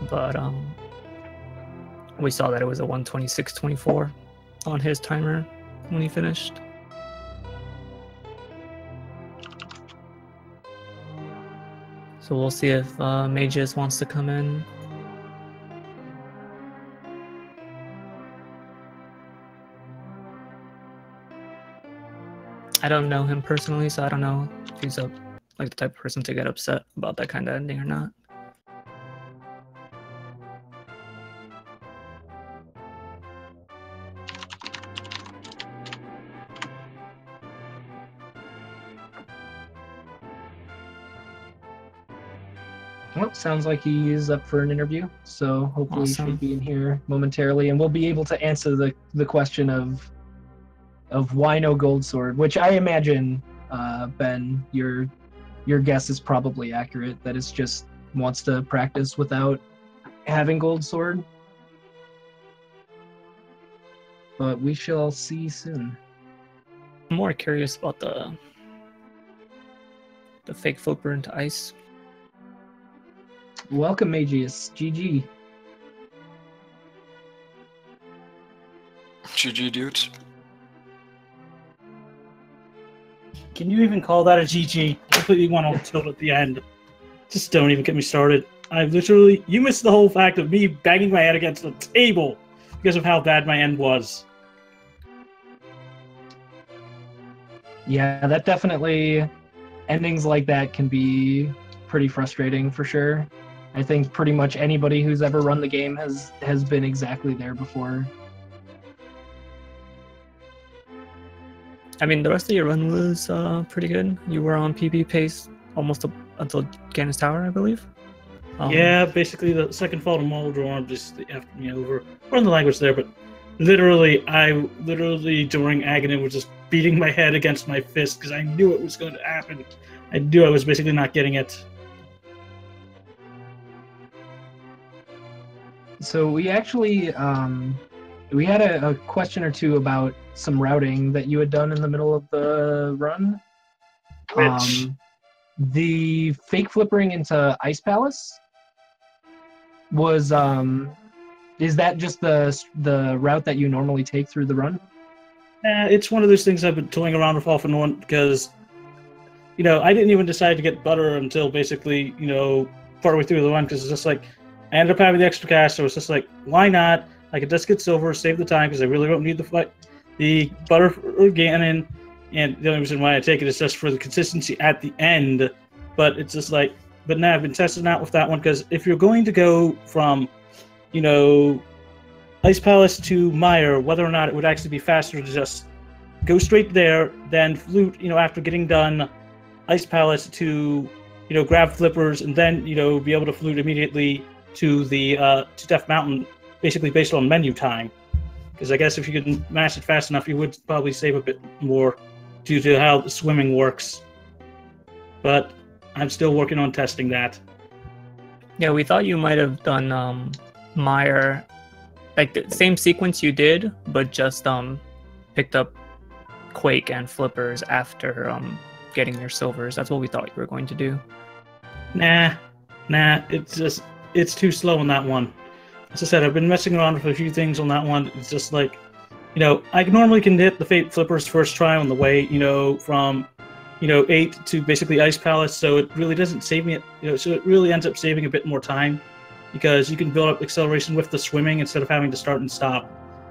but We saw that it was a 1:26.24 on his timer when he finished. So we'll see if Mageius wants to come in. I don't know him personally, so I don't know if he's like the type of person to get upset about that kind of ending or not. Well, sounds like he is up for an interview, so hopefully Awesome. he should be in here momentarily, and we'll be able to answer the question of why no gold sword, which I imagine, Ben, your guess is probably accurate. That it's just wants to practice without having gold sword, but we shall see soon. I'm more curious about the fake flipper into ice. Welcome, Mageius. GG. GG, dude. Can you even call that a GG? Completely went on tilt at the end. Just don't even get me started. You missed the whole fact of me banging my head against the table because of how bad my end was. Yeah, that definitely, endings like that can be pretty frustrating for sure. I think pretty much anybody who's ever run the game has been exactly there before. I mean, the rest of your run was pretty good. You were on PB pace almost up until Gannis Tower, I believe. Yeah, basically the second fall to Moldor just after me over. We're the language there, but literally, during Aghanim was just beating my head against my fist because I knew it was going to happen. I knew I was basically not getting it. So we actually, we had a question or two about some routing that you had done in the middle of the run. Which? The fake flippering into Ice Palace was, is that just the route that you normally take through the run? It's one of those things I've been toying around with off and on because, I didn't even decide to get butter until basically, partway through the run because it's just like, I ended up having the extra cash, so it's just like, why not? I could just get silver, save the time because I really don't need the butter for Ganon, and the only reason why I take it is just for the consistency at the end. But it's just like, but now I've been testing out with that one because if you're going to go from, Ice Palace to Mire, whether or not it would actually be faster to just go straight there, then flute, after getting done Ice Palace to, grab flippers and then, be able to flute immediately to the to Death Mountain, basically based on menu time. Because I guess if you could mash it fast enough, you would probably save a bit more due to how the swimming works. But I'm still working on testing that. Yeah, we thought you might have done Mire, like the same sequence you did, but just picked up Quake and Flippers after getting your silvers. That's what we thought you were going to do. Nah, it's too slow on that one. As I said, I've been messing around with a few things on that one. It's just like, I normally can hit the Fate Flippers first try on the way, from, 8 to basically Ice Palace, so it really doesn't save me, so it really ends up saving a bit more time because you can build up acceleration with the swimming instead of having to start and stop.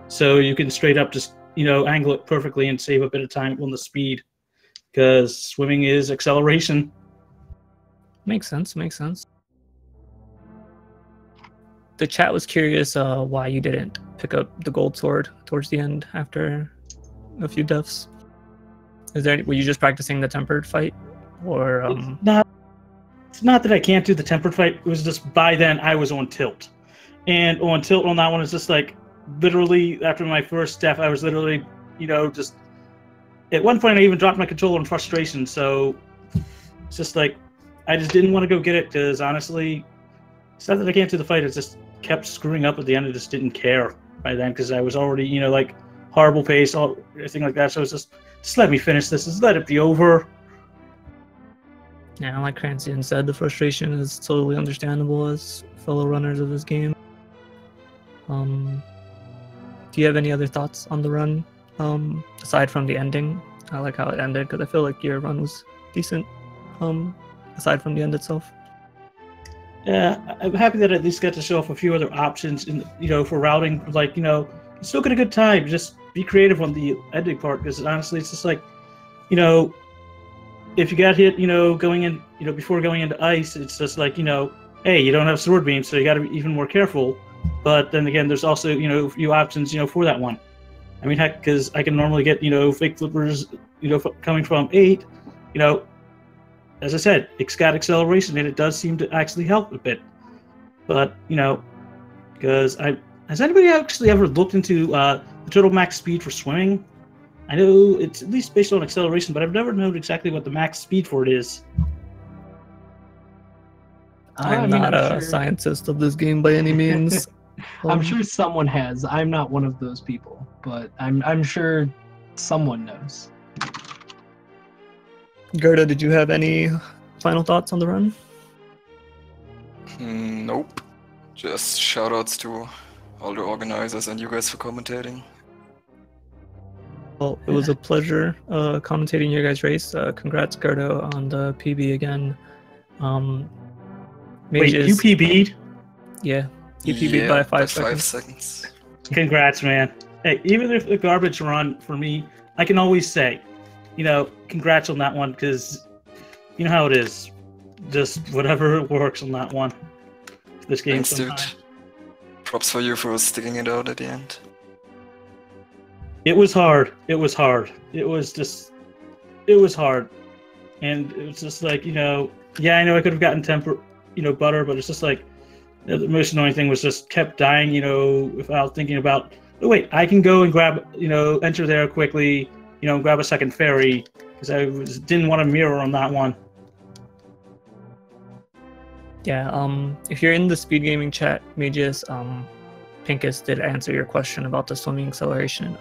So you can straight up just, angle it perfectly and save a bit of time on the speed because swimming is acceleration. Makes sense. The chat was curious why you didn't pick up the gold sword towards the end after a few deaths. Were you just practicing the tempered fight, or? It's not that I can't do the tempered fight. It was just by then I was on tilt, and on tilt on that one is just like literally after my first death, I was literally just at one point I even dropped my controller in frustration. So it's just like I just didn't want to go get it because honestly, it's not that I can't do the fight. It just kept screwing up at the end. I just didn't care by then because I was already, like horrible pace, everything like that. So it's just let me finish this. Just let it be over. Yeah, like Cranston said, the frustration is totally understandable as fellow runners of this game. Do you have any other thoughts on the run, aside from the ending? I like how it ended because I feel like your run was decent, aside from the end itself. Yeah, I'm happy that I at least got to show off a few other options in, for routing. Like, still get a good time. Just be creative on the ending part, because honestly, it's just like, if you got hit, going in, before going into ice, it's just like, hey, you don't have sword beam, so you got to be even more careful. But then again, there's also, a few options, for that one. I mean, heck, because I can normally get, fake flippers, coming from 8, as I said, it's got acceleration, and it does seem to actually help a bit. But, because has anybody actually ever looked into the total max speed for swimming? I know it's at least based on acceleration, but I've never known exactly what the max speed for it is. I'm not a scientist of this game by any means. I'm sure someone has. I'm not one of those people, but I'm sure someone knows. Gerda, did you have any final thoughts on the run? Nope. Just shoutouts to all the organizers and you guys for commentating. Well, it was a pleasure commentating your guys' race. Congrats, Gerda, on the PB again. Wait, you PB'd? Yeah, you PB'd by 5 seconds. 5 seconds. Congrats, man. Hey, even if the garbage run for me, I can always say, congrats on that one, because you know how it is. Just whatever works on that one. This game. Thanks, dude. Props for you for sticking it out at the end. It was hard. It was hard. It was hard. And it was just like, yeah, I know I could have gotten butter, but it's just like, the most annoying thing was just kept dying, without thinking about, oh, wait, I can go and grab, enter there quickly, grab a second ferry, because I didn't want to mirror on that one. Yeah, if you're in the speed gaming chat, Mageius, Pinkus did answer your question about the swimming acceleration.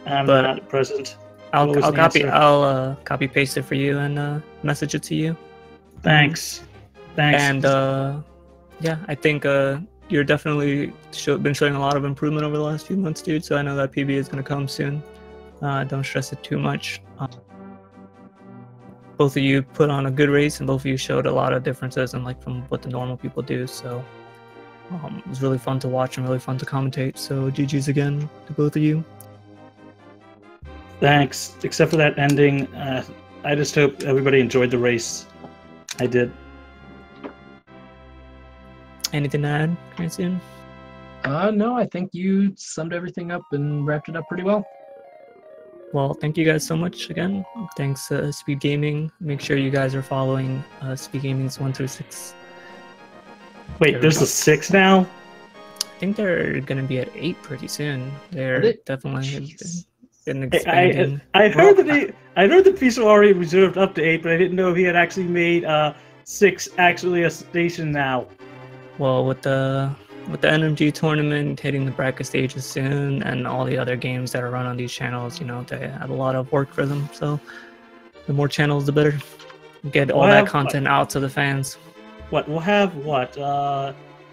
I'm not present. I'll copy paste it for you and message it to you. Thanks. And yeah, I think you're definitely been showing a lot of improvement over the last few months, dude. So I know that PB is going to come soon. Don't stress it too much. Both of you put on a good race, and both of you showed a lot of differences and from what the normal people do. So it was really fun to watch and really fun to commentate. So GG's again to both of you. Thanks. Except for that ending, I just hope everybody enjoyed the race. I did. Anything to add, Cranston? No, I think you summed everything up and wrapped it up pretty well. Well, thank you guys so much again. Thanks, Speed Gaming. Make sure you guys are following Speed Gaming's 1 through 6. Wait, there's a 6 now? I think they're going to be at 8 pretty soon. They're definitely been expanding. I heard the piece was already reserved up to 8, but I didn't know if he had actually made 6 actually a station now. Well, with the NMG tournament hitting the bracket stages soon, and all the other games that are run on these channels, they have a lot of work for them. So the more channels, the better. Get all that content out to the fans. We'll have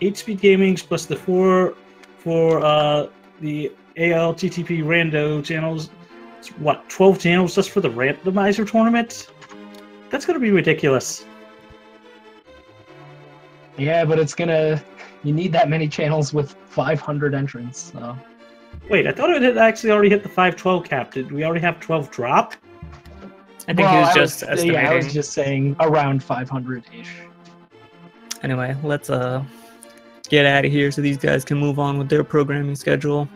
8 Speed Gamings plus the 4 for the ALTTP Rando channels. 12 channels just for the randomizer tournament? That's gonna be ridiculous. Yeah, but you need that many channels with 500 entrants. So. Wait, I thought it had actually already hit the 512 cap. Did we already have 12 drop? I think he was just estimating. Yeah, I was just saying around 500-ish. Anyway, let's get out of here so these guys can move on with their programming schedule.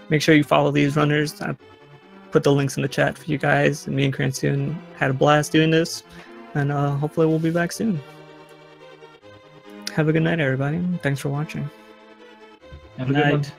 Make sure you follow these runners. I put the links in the chat for you guys. Me and Cranston had a blast doing this, and hopefully we'll be back soon. Have a good night, everybody. Thanks for watching. Have a good night.